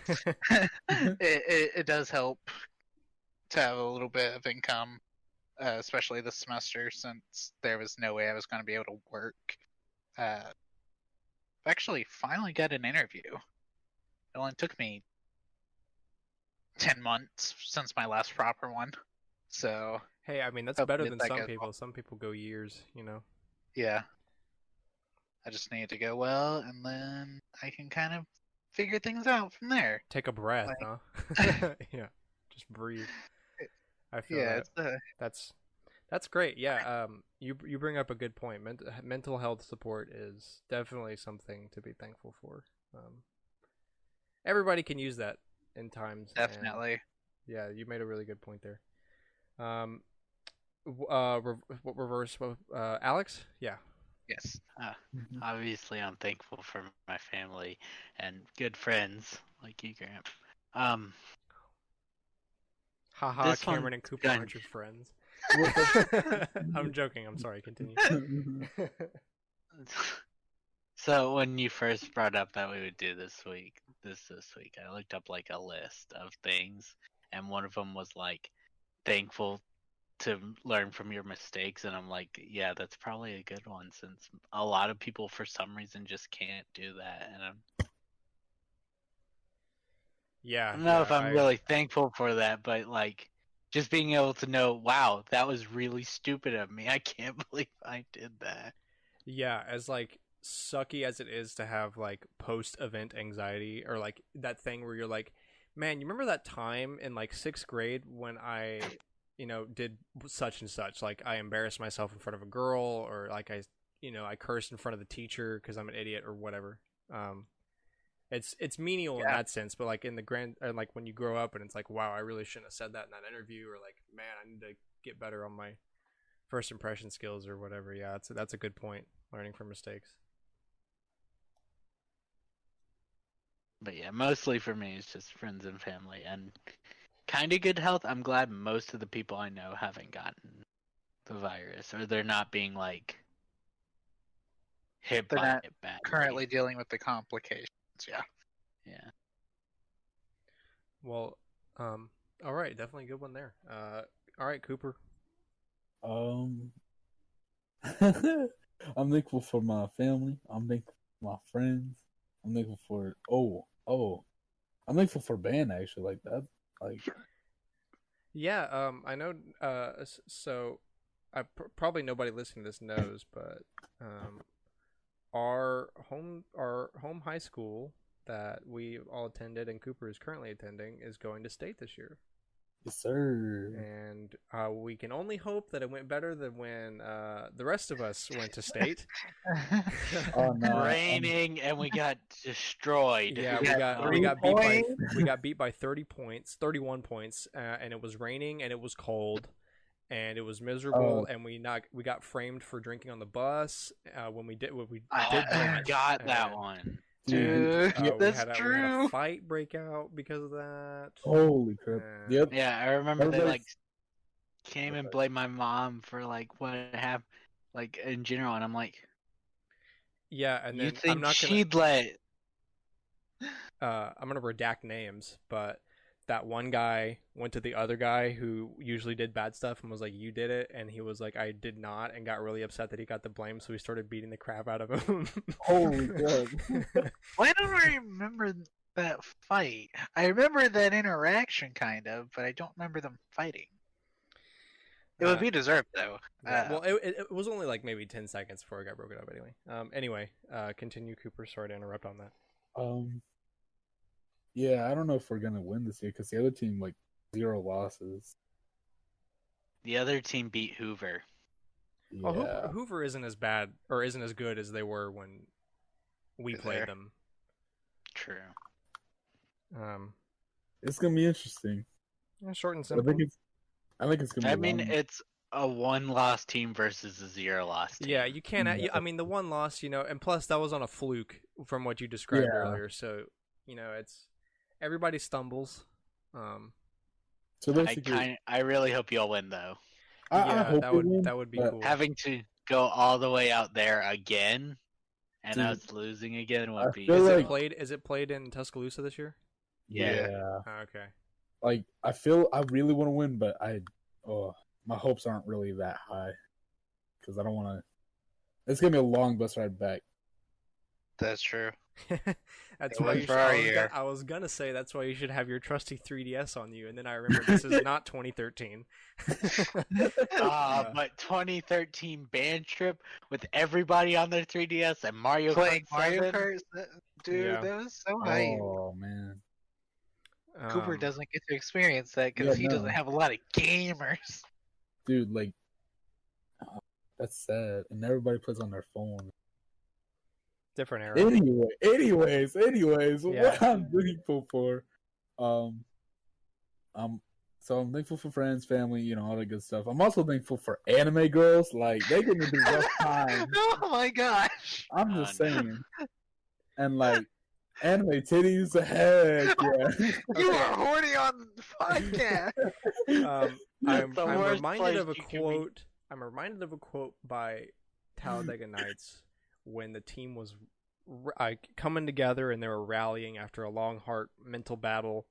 it does help to have a little bit of income, especially this semester, since there was no way I was going to be able to work. I've actually finally got an interview. It only took me 10 months since my last proper one. So Hey, I mean, that's Hope better that than that some goes people. well. Some people go years, yeah, I just need it to go well, and then I can kind of figure things out from there. Take a breath, Like- huh? Yeah, just breathe. I feel Yeah, that. it's That's great. Yeah, you bring up a good point. Mental health support is definitely something to be thankful for. Everybody can use that in times. and definitely. yeah, you made a really good point there. Reverse. Alex. Yeah. Yes. Obviously, I'm thankful for my family and good friends like you, Graham. Haha, This Cameron one's and Cooper done. aren't your friends. I'm joking. I'm sorry. Continue. So when you first brought up that we would do this week, I looked up like a list of things, and one of them was like thankful to learn from your mistakes, and I'm like, yeah, that's probably a good one since a lot of people for some reason just can't do that, and I Yeah, don't know yeah, if I'm really thankful for that, but like just being able to know, wow, that was really stupid of me. I can't believe I did that. yeah, as like sucky as it is to have like post event anxiety or like that thing where you're like, man, you remember that time in like 6th grade when I, did such and such, like I embarrassed myself in front of a girl, or like I cursed in front of the teacher because I'm an idiot or whatever. Um, it's menial in Yeah. that sense, but like in the grand, and like when you grow up and it's like, wow, I really shouldn't have said that in that interview, or like, man, I need to get better on my first impression skills or whatever. Yeah, that's a good point. Learning from mistakes. But yeah, mostly for me, it's just friends and family and kind of good health. I'm glad most of the people I know haven't gotten the virus, or they're not being like hit They're by not it badly. currently dealing with the complications. Yeah. Yeah. Well, all right, definitely a good one there. All right, Cooper. Um, I'm thankful for my family. I'm thankful for my friends. I'm thankful for I'm thankful for band actually like that. Like Yeah, I know. So, probably nobody listening to this knows, but our home high school that we all attended and Cooper is currently attending is going to state this year. yes sir. And we can only hope that it went better than when the rest of us went to state. Oh no. Raining and we got destroyed. Yeah, We we got got 3 we got beat by 30 points, 31 points, and it was raining and it was cold and it was miserable, and we got framed for drinking on the bus when we did I that. got that And, one. Dude, we that's had we had true. a fight break out because of that. Holy crap. And- Yep. Yeah, I remember they Everybody's- like came and blamed my mom for like what happened, like in general, and I'm like, Yeah, and you then think she'd let? I'm gonna redact names, but that one guy went to the other guy who usually did bad stuff and was like, "You did it," and he was like, "I did not," and got really upset that he got the blame, so he started beating the crap out of him. Holy crap. Why don't I remember that fight? I remember that interaction kind of, but I don't remember them fighting. It would be deserved though. Yeah, well, it was only like maybe 10 seconds before it got broken up. Anyway, continue, Cooper. Sorry to interrupt on that. Yeah, I don't know if we're gonna win this year because the other team like 0 losses. The other team beat Hoover. Yeah. Well, Hoover isn't as bad or isn't as good as they were when we played them. True. It's gonna be interesting. Short and I simple. think it's gonna be I mean, long. it's a 1-loss team versus a 0-loss team. Yeah, you can't. Yeah. I mean, the one loss, and plus that was on a fluke from what you described Yeah. earlier. So, it's everybody stumbles. So basically, I really hope y'all win though. I hope that we would win, that would be but- cool. Having to go all the way out there again, and Dude, us losing again I would be. feel like- Is it played in Tuscaloosa this year? Yeah. Okay. Like I really want to win, but my hopes aren't really that high because I don't want to. It's gonna be a long bus ride back. That's true. That's It why was you for should, our I was, year. gonna, I was gonna say that's why you should have your trusty 3DS on you, and then I remember this is not 2013. But 2013 band trip with everybody on their 3DS and Mario Playing Kart Mario 7. Kart, dude, Yeah. that was so hype. Oh man, Cooper doesn't get to experience that because he doesn't no. have a lot of gamers. dude, like that's sad, and everybody plays on their phone. different era. Anyways, Yeah. what I'm thankful for, so I'm thankful for friends, family, all that good stuff. I'm also thankful for anime girls, like they get me through rough times. Oh my gosh! I'm Oh, just no. saying, and like anime titties, heck yeah. You are horny on the podcast. I'm the worst reminded place of a you can be. quote. I'm reminded of a quote by Talladega Nights when the team was coming together, and they were rallying after a long, hard mental battle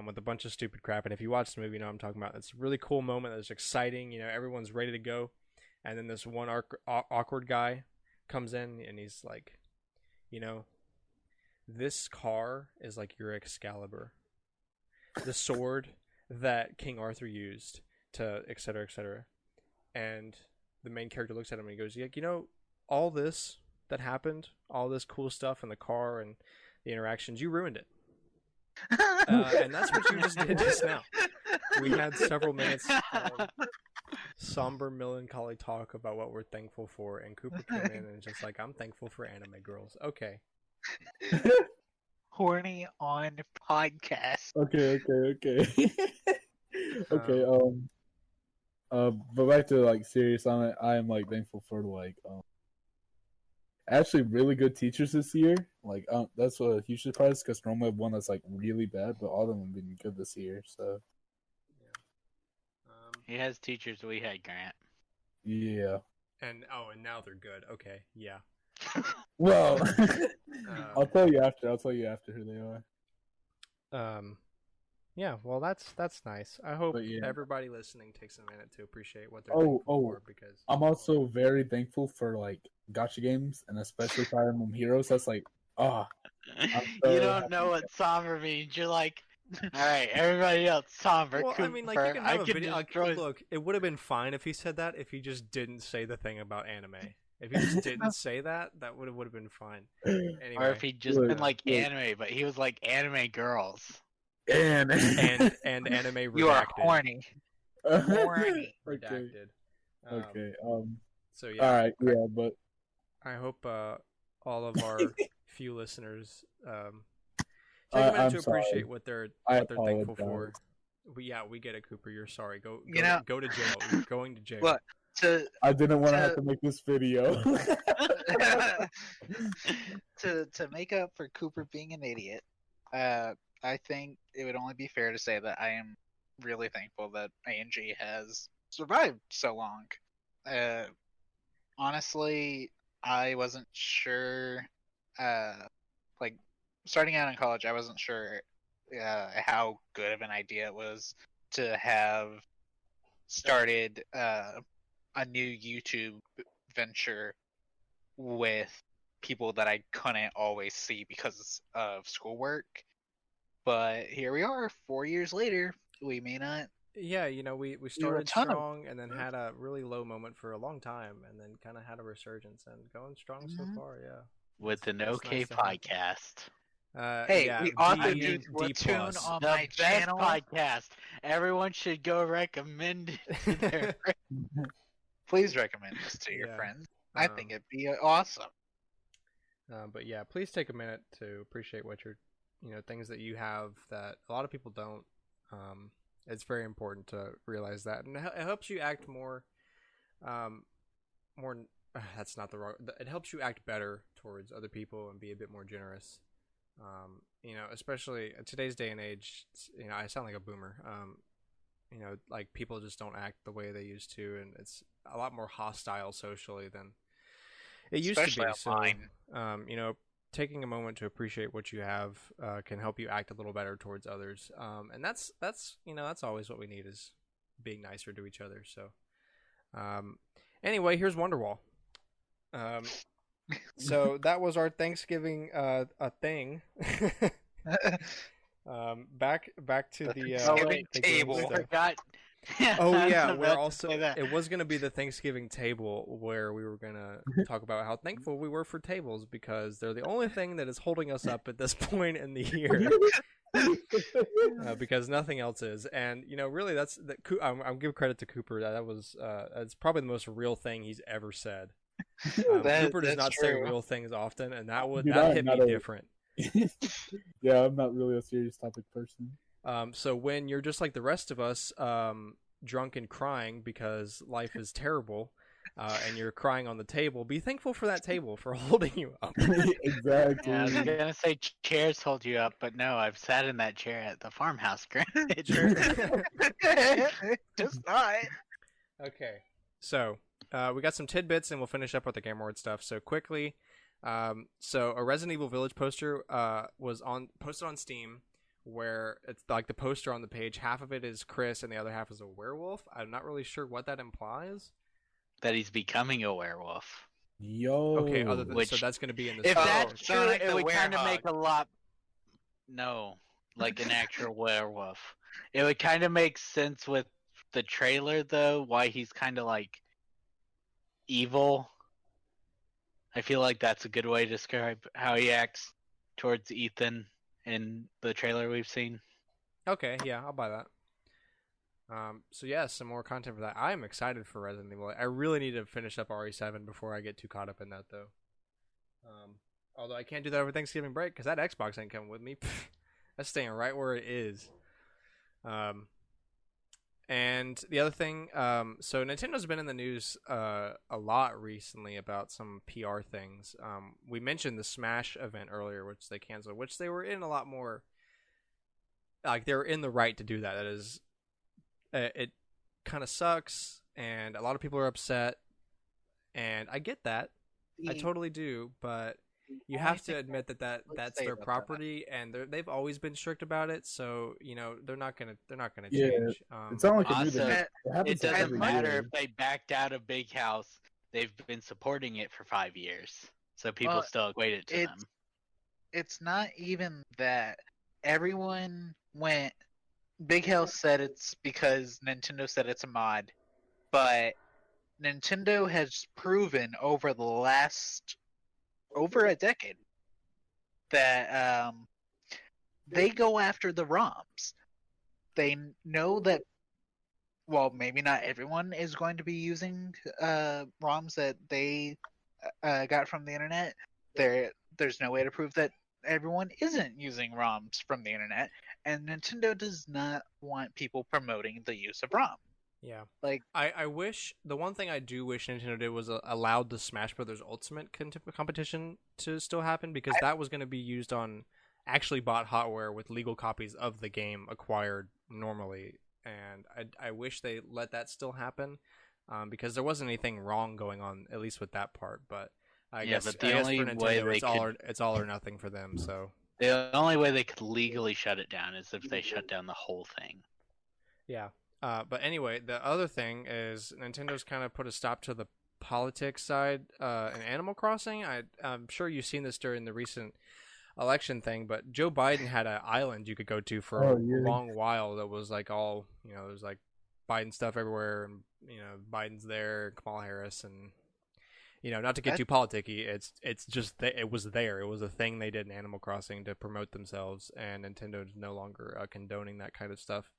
with a bunch of stupid crap. And if you watch the movie, you know what I'm talking about. It's a really cool moment. It's exciting. You know, everyone's ready to go, and then this one awkward guy comes in, and he's like, you know, this car is like your Excalibur, the sword that King Arthur used to, et cetera, et cetera. And the main character looks at him and he goes, "Yeah, you know, all this that happened, all this cool stuff in the car and the interactions, you ruined it." And that's what you just did just now. We had several minutes of somber, melancholy talk about what we're thankful for, and Cooper came in and just like, "I'm thankful for anime girls." Okay. Horny on podcast. Okay. Okay. But back to like serious on it. I am like thankful for like actually really good teachers this year. Like that's a huge surprise because normally I have one that's like really bad, but all of them have been good this year. So He has teachers we had, Grant. yeah. And now they're good. Okay, yeah. Well, I'll tell you after. I'll tell you after who they are. Yeah. Well, that's nice. I hope But, yeah. everybody listening takes a minute to appreciate what they're thankful for, because I'm also very thankful for like gotcha games and especially Fire Emblem Heroes. That's like, so You don't know what somber means. You're like, all right, everybody else somber. Well, I mean, like, you can have a video. destroy... Look, it would have been fine if he said that. If he just didn't say the thing about anime. If he just didn't say that, that would have been fine. Anyway, Or if he'd just been like anime, but he was like anime girls. and and anime redacted. You are horny. Horny. Okay. Redacted. Okay. So yeah. All right. Yeah, but I hope all of our few listeners take a minute to appreciate what they're thankful for. We get it, Cooper. You're sorry. Go to jail. You're going to jail. Look, I didn't want to have to make this video. to make up for Cooper being an idiot, I think it would only be fair to say that I am really thankful that ANG has survived so long. Honestly, I wasn't sure. Like starting out in college, I wasn't sure how good of an idea it was to have started a new YouTube venture with people that I couldn't always see because of schoolwork. But here we are, 4 years later. We may not. Yeah, you know, we started strong and then had a really low moment for a long time, and then kind of had a resurgence and going strong so far. Yeah, with the OK podcast. Hey, yeah, we also do Splatoon on my channel. Podcast. Everyone should go recommend it to their friends. Please recommend this to your friends. I think it'd be awesome. But yeah, please take a minute to appreciate what you're, things that you have that a lot of people don't. It's very important to realize that, and it helps you act more. That's not the wrong. It helps you act better towards other people and be a bit more generous. Especially in today's day and age. I sound like a boomer. Like people just don't act the way they used to, and it's a lot more hostile socially than it used to be. Online. So, taking a moment to appreciate what you have can help you act a little better towards others. And that's always what we need, is being nicer to each other. So, anyway, here's Wonderwall. So that was our Thanksgiving a thing. Back to the Thanksgiving table. Forgot. Oh yeah, we're also. It was gonna be the Thanksgiving table where we were gonna talk about how thankful we were for tables, because they're the only thing that is holding us up at this point in the year. Because nothing else is, and really, I'm giving credit to Cooper. That was that's probably the most real thing he's ever said. Cooper does not say real things often, and that hit me different. Yeah, I'm not really a serious topic person. So when you're just like the rest of us, drunk and crying because life is terrible, and you're crying on the table, be thankful for that table for holding you up. Exactly. Yeah, I was gonna say chairs hold you up, but no, I've sat in that chair at the farmhouse, Grant. Just not. Okay, so we got some tidbits, and we'll finish up with the Game Award stuff. So quickly, So a Resident Evil Village poster was posted on Steam, where it's like the poster on the page. Half of it is Chris, and the other half is a werewolf. I'm not really sure what that implies. That he's becoming a werewolf. Yo. Okay, other than Which- so that's going to be in the If story. that's true, Sonic it the would kind of Werehog. make a lot. No, like an actual werewolf. It would kind of make sense with the trailer, though, why he's kind of like evil. I feel like that's a good way to describe how he acts towards Ethan in the trailer we've seen. Okay, yeah, I'll buy that. So yeah, some more content for that. I'm excited for Resident Evil. I really need to finish up RE7 before I get too caught up in that, though. Although I can't do that over Thanksgiving break because that Xbox ain't coming with me. That's staying right where it is. And the other thing, so Nintendo's been in the news a lot recently about some PR things. We mentioned the Smash event earlier, which they canceled, which they were in a lot more. Like they were in the right to do that. That is, it kind of sucks, and a lot of people are upset, and I get that. I totally do, but you have to admit that that's their property, and they've always been strict about it. So they're not gonna Yeah, change. It's not like a new Also, thing. It happens It doesn't every matter year. if they backed out of Big House. They've been supporting it for 5 years, so people Well, still equate it to them. It's not even that. Everyone went. Big House said it's because Nintendo said it's a mod, but Nintendo has proven over a decade that they go after the ROMs. They know that, well, maybe not everyone is going to be using ROMs that they got from the internet. There's no way to prove that everyone isn't using ROMs from the internet, and Nintendo does not want people promoting the use of ROM. Yeah, Like, I wish the one thing I do wish Nintendo did was allowed the Smash Brothers Ultimate competition to still happen, because that was going to be used on actually bought hardware with legal copies of the game acquired normally, and I wish they let that still happen, because there wasn't anything wrong going on, at least with that part. But I guess but the I guess only for way Nintendo it's all or nothing for them. So The only way they could legally shut it down is if they shut down the whole thing. yeah. But anyway, the other thing is Nintendo's kind of put a stop to the politics side in Animal Crossing. I'm sure you've seen this during the recent election thing, but Joe Biden had an island you could go to for a long while that was like all, there was like Biden stuff everywhere, and Biden's there, Kamala Harris, and not to get too politicky, it's just that it was there. It was a thing they did in Animal Crossing to promote themselves, and Nintendo is no longer condoning that kind of stuff.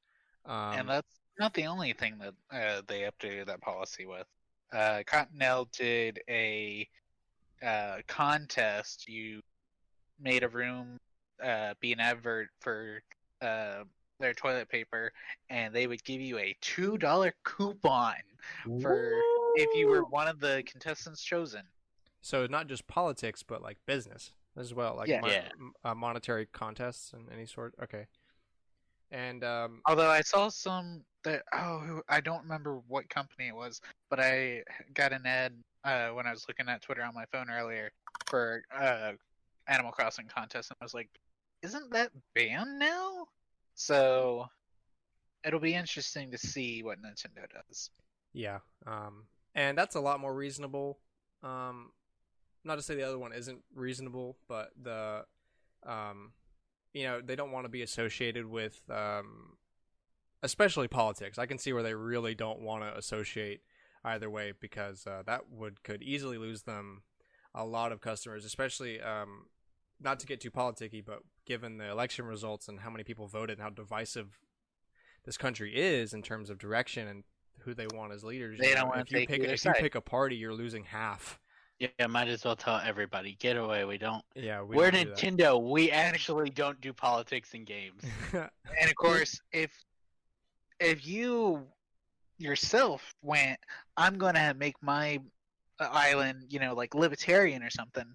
and that's not the only thing that they updated that policy with. Cottonelle did a contest. You made a room be an advert for their toilet paper, and they would give you a $2 coupon for if you were one of the contestants chosen. So not just politics, but like business as well, like monetary contests and any sort. Okay. And although I saw some that I don't remember what company it was, but I got an ad when I was looking at Twitter on my phone earlier for Animal Crossing contest, and I was like, isn't that banned now? So it'll be interesting to see what Nintendo does. Yeah, and that's a lot more reasonable. Not to say the other one isn't reasonable, but the they don't want to be associated with especially politics. I can see where they really don't want to associate either way, because that could easily lose them a lot of customers, especially not to get too politicky, but given the election results and how many people voted and how divisive this country is in terms of direction and who they want as leaders. They don't want to take either side. If you pick a party, you're losing half. Yeah, might as well tell everybody, get away. We don't. Yeah, we're Nintendo. We actually don't do politics in games. And of course, if you yourself went, I'm gonna make my island, like libertarian or something,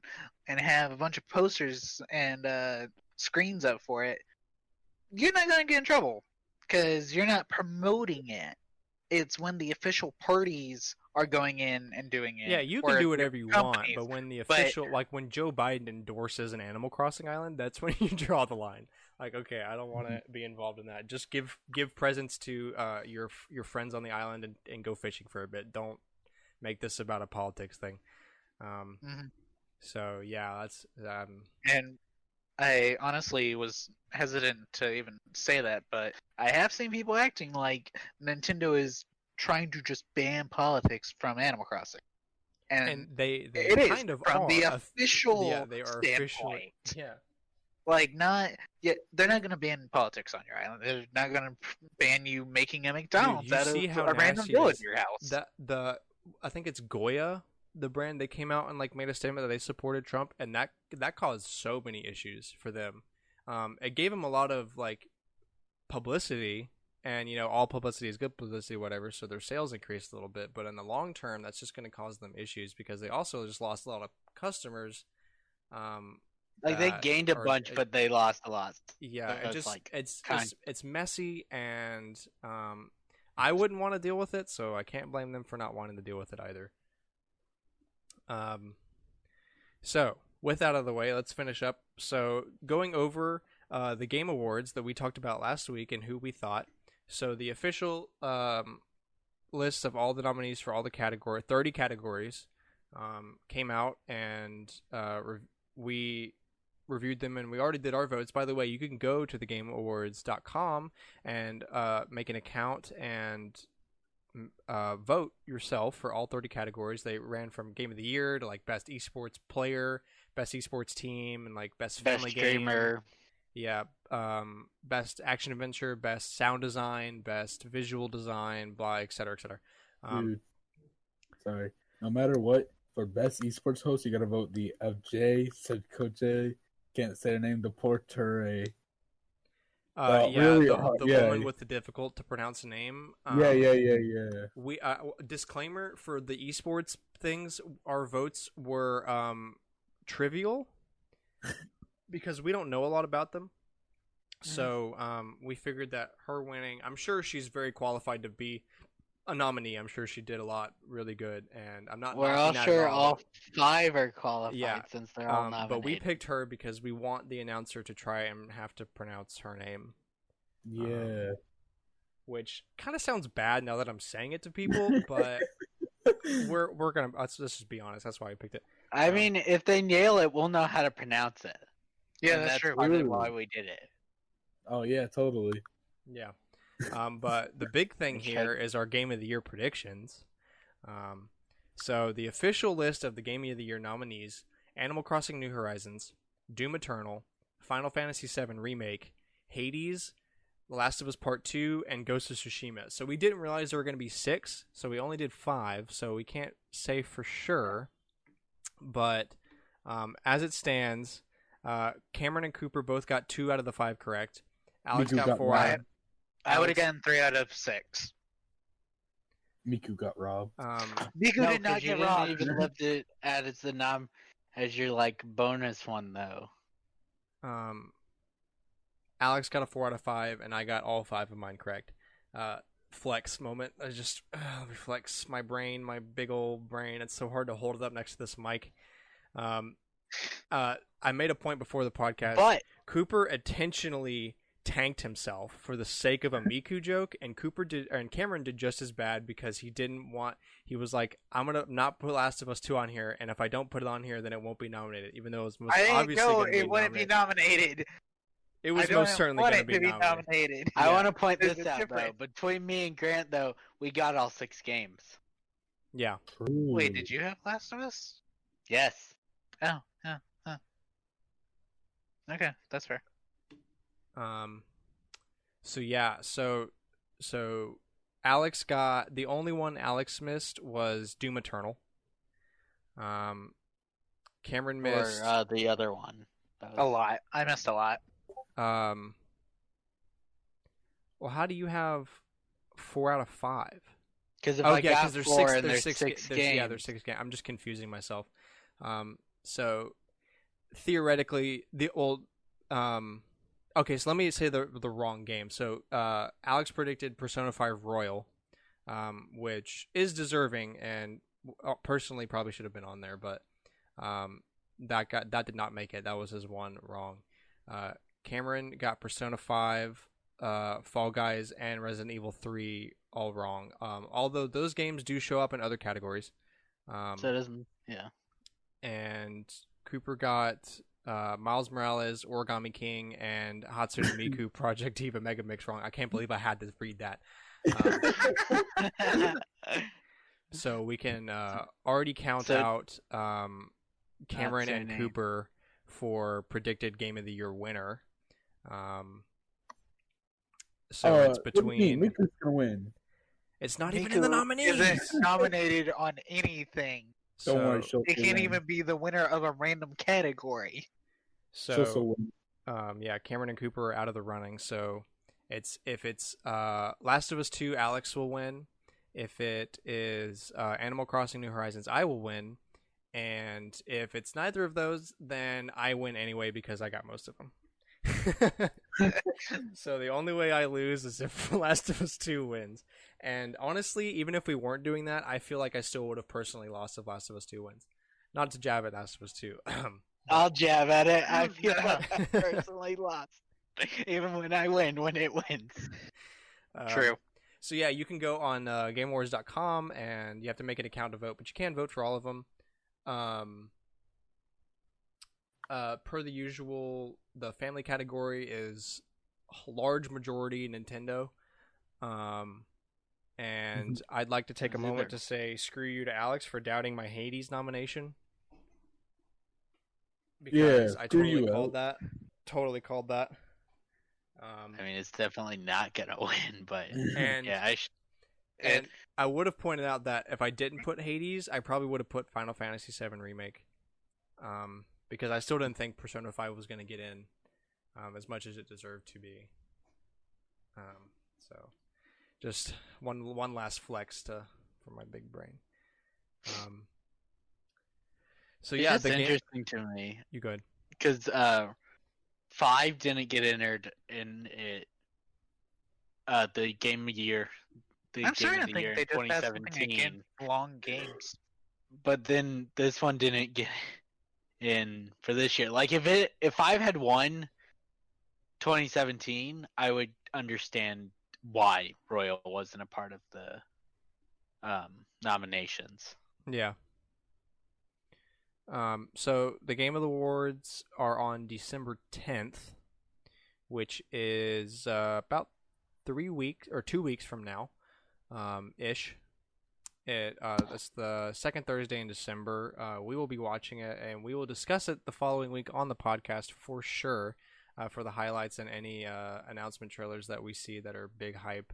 and have a bunch of posters and screens up for it, you're not gonna get in trouble because you're not promoting it. It's when the official parties are going in and doing it. Yeah, you or can do if whatever you want, companies, but when the but official, like when Joe Biden endorses an Animal Crossing island, that's when you draw the line. Like, okay, I don't want to be involved in that. Just give presents to your friends on the island and go fishing for a bit. Don't make this about a politics thing. Mhm. So yeah, that's And I honestly was hesitant to even say that, but I have seen people acting like Nintendo is trying to just ban politics from Animal Crossing. and And they it is kind of from the are. Yeah, official they are officially. standpoint. Yeah. Like, not yet. They're not going to ban politics on your island. They're not going to ban you making a Dude, McDonald's you out see of how a random nasty village this in your house. I think it's Goya, the brand, they came out and like made a statement that they supported Trump, and that caused so many issues for them. It gave them a lot of like publicity, and all publicity is good publicity, whatever. So their sales increased a little bit, but in the long term, that's just going to cause them issues because they also just lost a lot of customers. Like they That gained a are bunch, but they lost a lot. yeah, So it just like it's messy, and I wouldn't want to deal with it, so I can't blame them for not wanting to deal with it either. So with that out of the way, let's finish up. So going over the Game Awards that we talked about last week and who we thought. So the official list of all the nominees for all the 30 categories, came out, and we reviewed them, and we already did our votes. By the way, you can go to thegameawards.com and make an account and vote yourself for all 30 categories. They ran from Game of the Year to like Best Esports Player, Best Esports Team, and like Best Family streamer. Game. Yeah, Best Action Adventure, Best Sound Design, Best Visual Design, blah, etc., etc. Dude, sorry. No matter what, for best esports host, you gotta vote the FJ, Sedkoche, can't say her name, the Portere. Yeah, the yeah. woman with the difficult to pronounce name. Yeah. We disclaimer for the esports things, our votes were trivial because we don't know a lot about them. So we figured that her winning, I'm sure she's very qualified to be a nominee. I'm sure she did a lot really good, and I'm not We're knocking all that sure at all. all 5 are qualified Yeah, since they're all nominated. but we picked her because we want the announcer to try and have to pronounce her name. Yeah. Which kind of sounds bad now that I'm saying it to people, but we're gonna let's just be honest. That's why I picked it. I mean, if they nail it, we'll know how to pronounce it. Yeah, And that's true. Part of why we did it. Oh yeah, totally. Yeah. But the big thing Okay. here is our Game of the Year predictions. So the official list of the Game of the Year nominees: Animal Crossing: New Horizons, Doom Eternal, Final Fantasy VII Remake, Hades, The Last of Us Part 2, and Ghost of Tsushima. So we didn't realize there were going to be 6, so we only did 5, so we can't say for sure. But as it stands, Cameron and Cooper both got 2 out of the 5 correct. Alex Miku got got 4 out of... I would have gotten 3 out of 6. Miku got robbed. Miku No, did not 'cause you get didn't robbed. even lift it as the as your like bonus one though. Alex got a 4 out of 5, and I got all 5 of mine correct. Flex moment. I just let me flex my brain, my big old brain. It's so hard to hold it up next to this mic. I made a point before the podcast. But Cooper intentionally tanked himself for the sake of a Miku joke, and Cameron did just as bad because he didn't want. He was like, "I'm gonna not put Last of Us 2 on here, and if I don't put it on here, then it won't be nominated." Even though it was most I didn't obviously know going to be it wouldn't be nominated. It was I don't most certainly want going to it be nominated. nominated. I want to point There's this a out though. difference. Between me and Grant though, we got all 6 games. Yeah. Wait, did you have Last of Us? Yes. Oh. Okay, that's fair. So yeah, so Alex got the only one Alex missed was Doom Eternal. Cameron missed Or the other one. That A was- lot. I missed a lot. well, how do you have 4 out of 5? Because if Oh I yeah, got because there's 4 six. and There's there's 6 games. Yeah, there's 6 games. I'm just confusing myself. So theoretically, the old. Okay, so let me say the wrong game. So Alex predicted Persona 5 Royal. which is deserving and personally probably should have been on there, but that did not make it. That was his one wrong. Cameron got Persona 5, Fall Guys, and Resident Evil 3 all wrong. Although those games do show up in other categories. So it doesn't. Yeah. And Cooper got Miles Morales, Origami King, and Hatsune Miku Project Eva Mega Mix wrong. I can't believe I had to read that. So we can already count out Cameron and Cooper for predicted Game of the Year winner. So it's between. Miku's gonna win. It's not even in the nominees. Isn't nominated on anything. So, Don't worry, she'll It can't even be the winner of a random category. she'll So, win. yeah, Cameron and Cooper are out of the running. So if it's Last of Us 2, Alex will win. If it is Animal Crossing: New Horizons, I will win. And if it's neither of those, then I win anyway because I got most of them. So the only way I lose is if Last of Us 2 wins. And honestly, even if we weren't doing that, I feel like I still would have personally lost if Last of Us 2 wins. Not to jab at Last of Us 2. I'll jab at it. I feel like I personally lost, even when I win when it wins. True. So yeah, you can go on GameAwards.com and you have to make an account to vote, but you can vote for all of them. Per the usual, the family category is a large majority Nintendo. And I'd like to take a moment to say screw you to Alex for doubting my Hades nomination. Because I totally called that. Totally called that. I mean, it's definitely not gonna win, but And yeah, and I would have pointed out that if I didn't put Hades, I probably would have put Final Fantasy VII Remake. Because I still didn't think Persona 5 was going to get in as much as it deserved to be. So just one last flex for my big brain. So yeah, it's interesting to me. You go ahead. Because 5 didn't get entered in it. The Game of the Year. I'm starting to think they just have something against long games. But then this one didn't get in for this year. Like if 5 had won 2017, I would understand why Royal wasn't a part of the nominations. Yeah. So the Game of the Awards are on December 10th, which is about 3 weeks or 2 weeks from now, ish. That's the second Thursday in December. We will be watching it and we will discuss it the following week on the podcast for sure. For the highlights and any announcement trailers that we see that are big hype.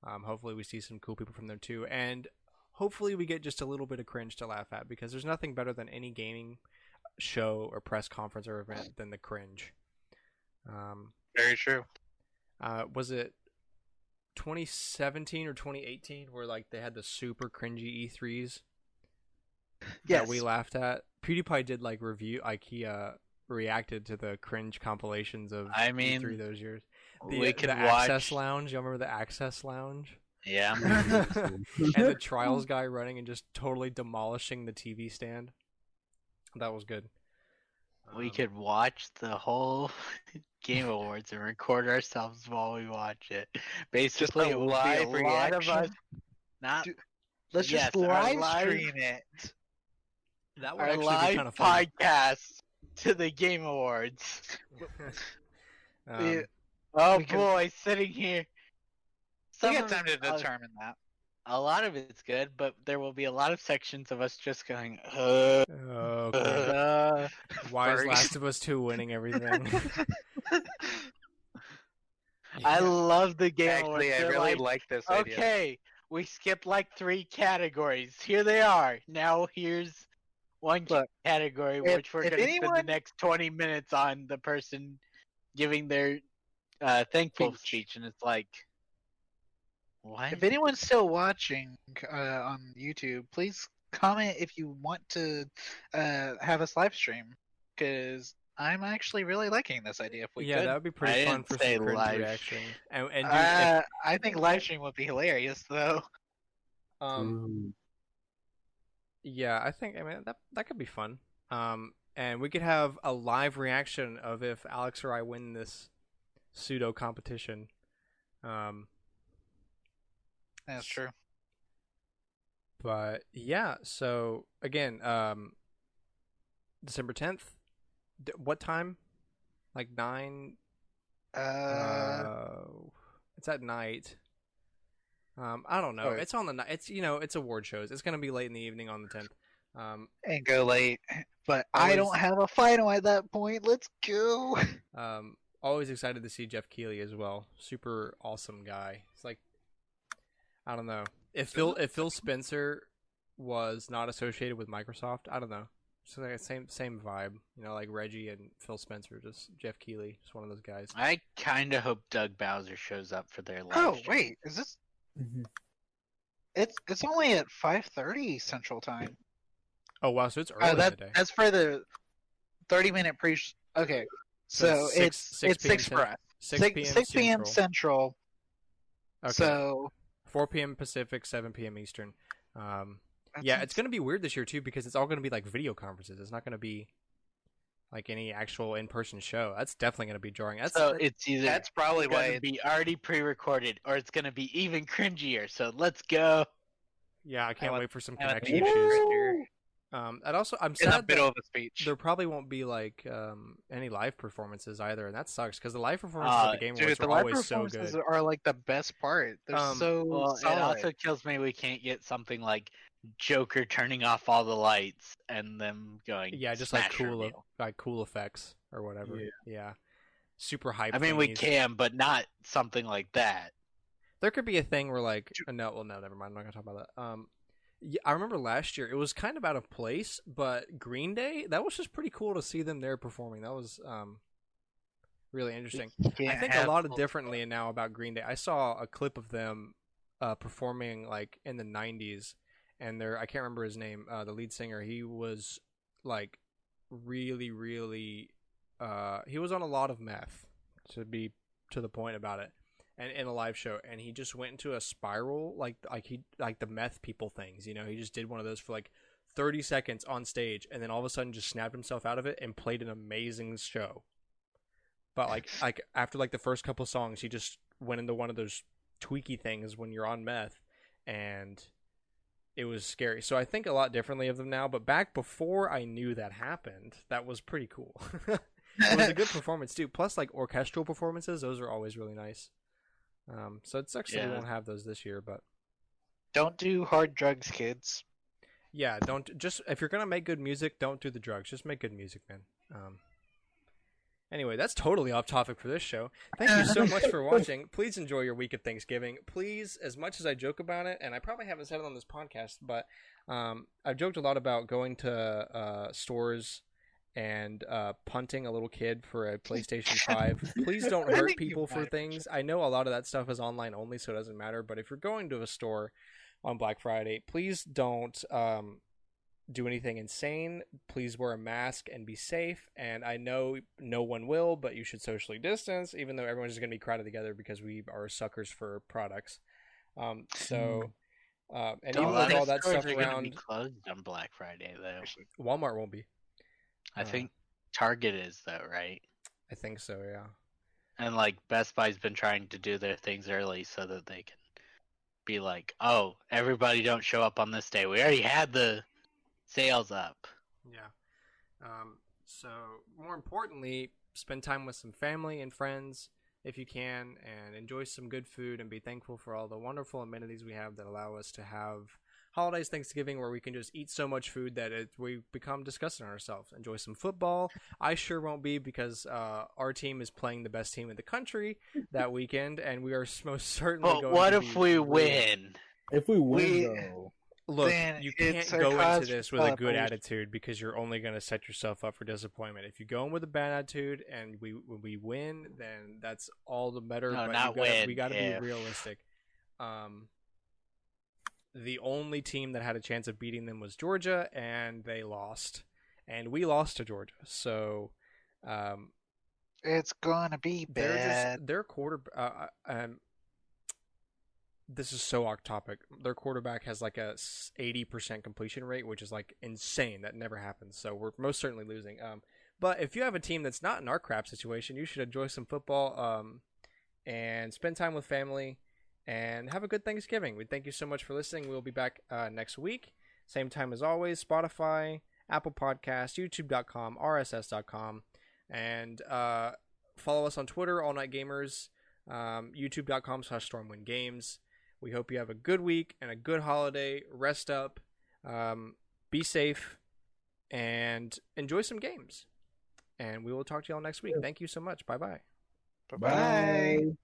Hopefully we see some cool people from there too, and hopefully we get just a little bit of cringe to laugh at, because there's nothing better than any gaming show or press conference or event than the cringe. Very true. Was it 2017 or 2018 where like they had the super cringy E3s that we laughed at? PewDiePie did like review, like he reacted to the cringe compilations of E3 those years. The Access Lounge, you remember the Access Lounge? Yeah. And the Trials guy running and just totally demolishing the TV stand. That was good. We could watch the whole Game Awards and record ourselves while we watch it. Basically, just a live reaction. Let's just live stream it. That would Our actually live be kind of fun. podcast to the Game Awards. Sitting here. We got time to determine that. A lot of it's good, but there will be a lot of sections of us just going, okay. Why is Last of Us 2 winning everything? I love the Game Awards. Actually, I really like this idea. Okay, we skipped like 3 categories. Here they are. Now here's one category, which we're going to spend the next 20 minutes on the person giving their thankful speech, and it's like, what? If anyone's still watching on YouTube, please comment if you want to have us live stream, because I'm actually really liking this idea. If we could, that would be pretty fun for some cringe reaction. I think live stream would be hilarious, though. Ooh. Yeah, I mean that could be fun. And we could have a live reaction of if Alex or I win this pseudo competition. Um, That's true. but yeah, so again, December 10th. What time? Like 9. Uh, Uh, it's at night. I don't know. oh, It's on the night. It's it's award shows. It's gonna be late in the evening on the 10th. and go late. But I don't Always, have a final at that point. Let's go. always excited to see Jeff Keighley as well. Super awesome guy. It's like I don't know if Phil Spencer was not associated with Microsoft. I don't know. It's like same vibe. Like Reggie and Phil Spencer. Just Jeff Keighley. Just one of those guys. I kind of hope Doug Bowser shows up for their live Oh stream. wait, is this? Mhm. It's only at 5:30 Central Time. Oh wow, so it's early in the day. That's for the 30-minute pre. Okay, so it's it's 6 6 p.m. for us. 6 p.m. Central. Okay. So 4 p.m. Pacific, 7 p.m. Eastern. that Yeah, sounds- it's going to be weird this year too because it's all going to be like video conferences. It's not going to be like any actual in-person show. That's definitely going to be jarring. So it's either that's probably why going to be already pre-recorded or it's going to be even cringier. So let's go. yeah, I can't want- wait for some I want connection the issues. here. And also I'm in the sad middle that of a speech. there probably won't be like any live performances either, and that sucks because the live performances at the Game Awards Dude, the are live always so performances good. are like the best part. They're so Well, it solid. also kills me we can't get something like Joker turning off all the lights and them going. Yeah, just smash reveal. like cool effects or whatever. Yeah. Yeah. Super hype. I mean, we thingies. can, but not something like that. There could be a thing where like no, never mind. I'm not gonna talk about that. Yeah, I remember last year it was kind of out of place, but Green Day, that was just pretty cool to see them there performing. That was really interesting. I think a lot of differently now about Green Day. I saw a clip of them performing like in the 90s, and I can't remember his name, the lead singer. He was like really he was on a lot of meth, to be to the point about it, and in a live show, and he just went into a spiral like the meth people things. He just did one of those for like 30 seconds on stage, and then all of a sudden just snapped himself out of it and played an amazing show. But like after like the first couple songs, he just went into one of those tweaky things when you're on meth, and it was scary. So I think a lot differently of them now, but back before I knew that happened, that was pretty cool. It was a good performance too. Plus, like orchestral performances, those are always really nice. So it's actually we won't have those this year, but Don't do hard drugs, kids. yeah, don't just if you're gonna make good music, don't do the drugs. Just make good music, man. Anyway, that's totally off topic for this show. Thank you so much for watching. Please enjoy your week of Thanksgiving. Please, as much as I joke about it, and I probably haven't said it on this podcast, but I've joked a lot about going to stores and punting a little kid for a PlayStation 5. Please don't I hurt think you people for might. things. I know a lot of that stuff is online only, so it doesn't matter. But if you're going to a store on Black Friday, please don't do anything insane. Please wear a mask and be safe. And I know no one will, but you should socially distance, even though everyone's just going to be crowded together because we are suckers for products. And even with all that stuff Be around, closed on Black Friday though. Walmart won't be. I think Target is though, right? I think so, yeah. And like Best Buy's been trying to do their things early so that they can be like, oh, everybody don't show up on this day. We already had the sales up. Yeah. So more importantly, spend time with some family and friends if you can, and enjoy some good food, and be thankful for all the wonderful amenities we have that allow us to have holidays, Thanksgiving, where we can just eat so much food that we become disgusting on ourselves. Enjoy some football. I sure won't be, because our team is playing the best team in the country that weekend, and we are most certainly But going what to if be we ruined. win? If we win, We- though, Look, Then you can't it's a go into cause this for with a good celebration. attitude, because you're only going to set yourself up for disappointment. If you go in with a bad attitude and when we win, then that's all the better. No, but not we win, got to if. be realistic. The only team that had a chance of beating them was Georgia, and they lost. And we lost to Georgia. So It's gonna be bad. their quarter this is so off topic. Their quarterback has like a 80% completion rate, which is like insane. That never happens. So we're most certainly losing. But if you have a team that's not in our crap situation, you should enjoy some football and spend time with family and have a good Thanksgiving. We thank you so much for listening. We'll be back next week. Same time as always, Spotify, Apple Podcasts, YouTube.com, RSS.com. And follow us on Twitter, All Night Gamers, YouTube.com/StormwindGames. We hope you have a good week and a good holiday. Rest up, be safe, and enjoy some games. And we will talk to y'all next week. Thank you so much. Bye-bye. Bye-bye. Bye.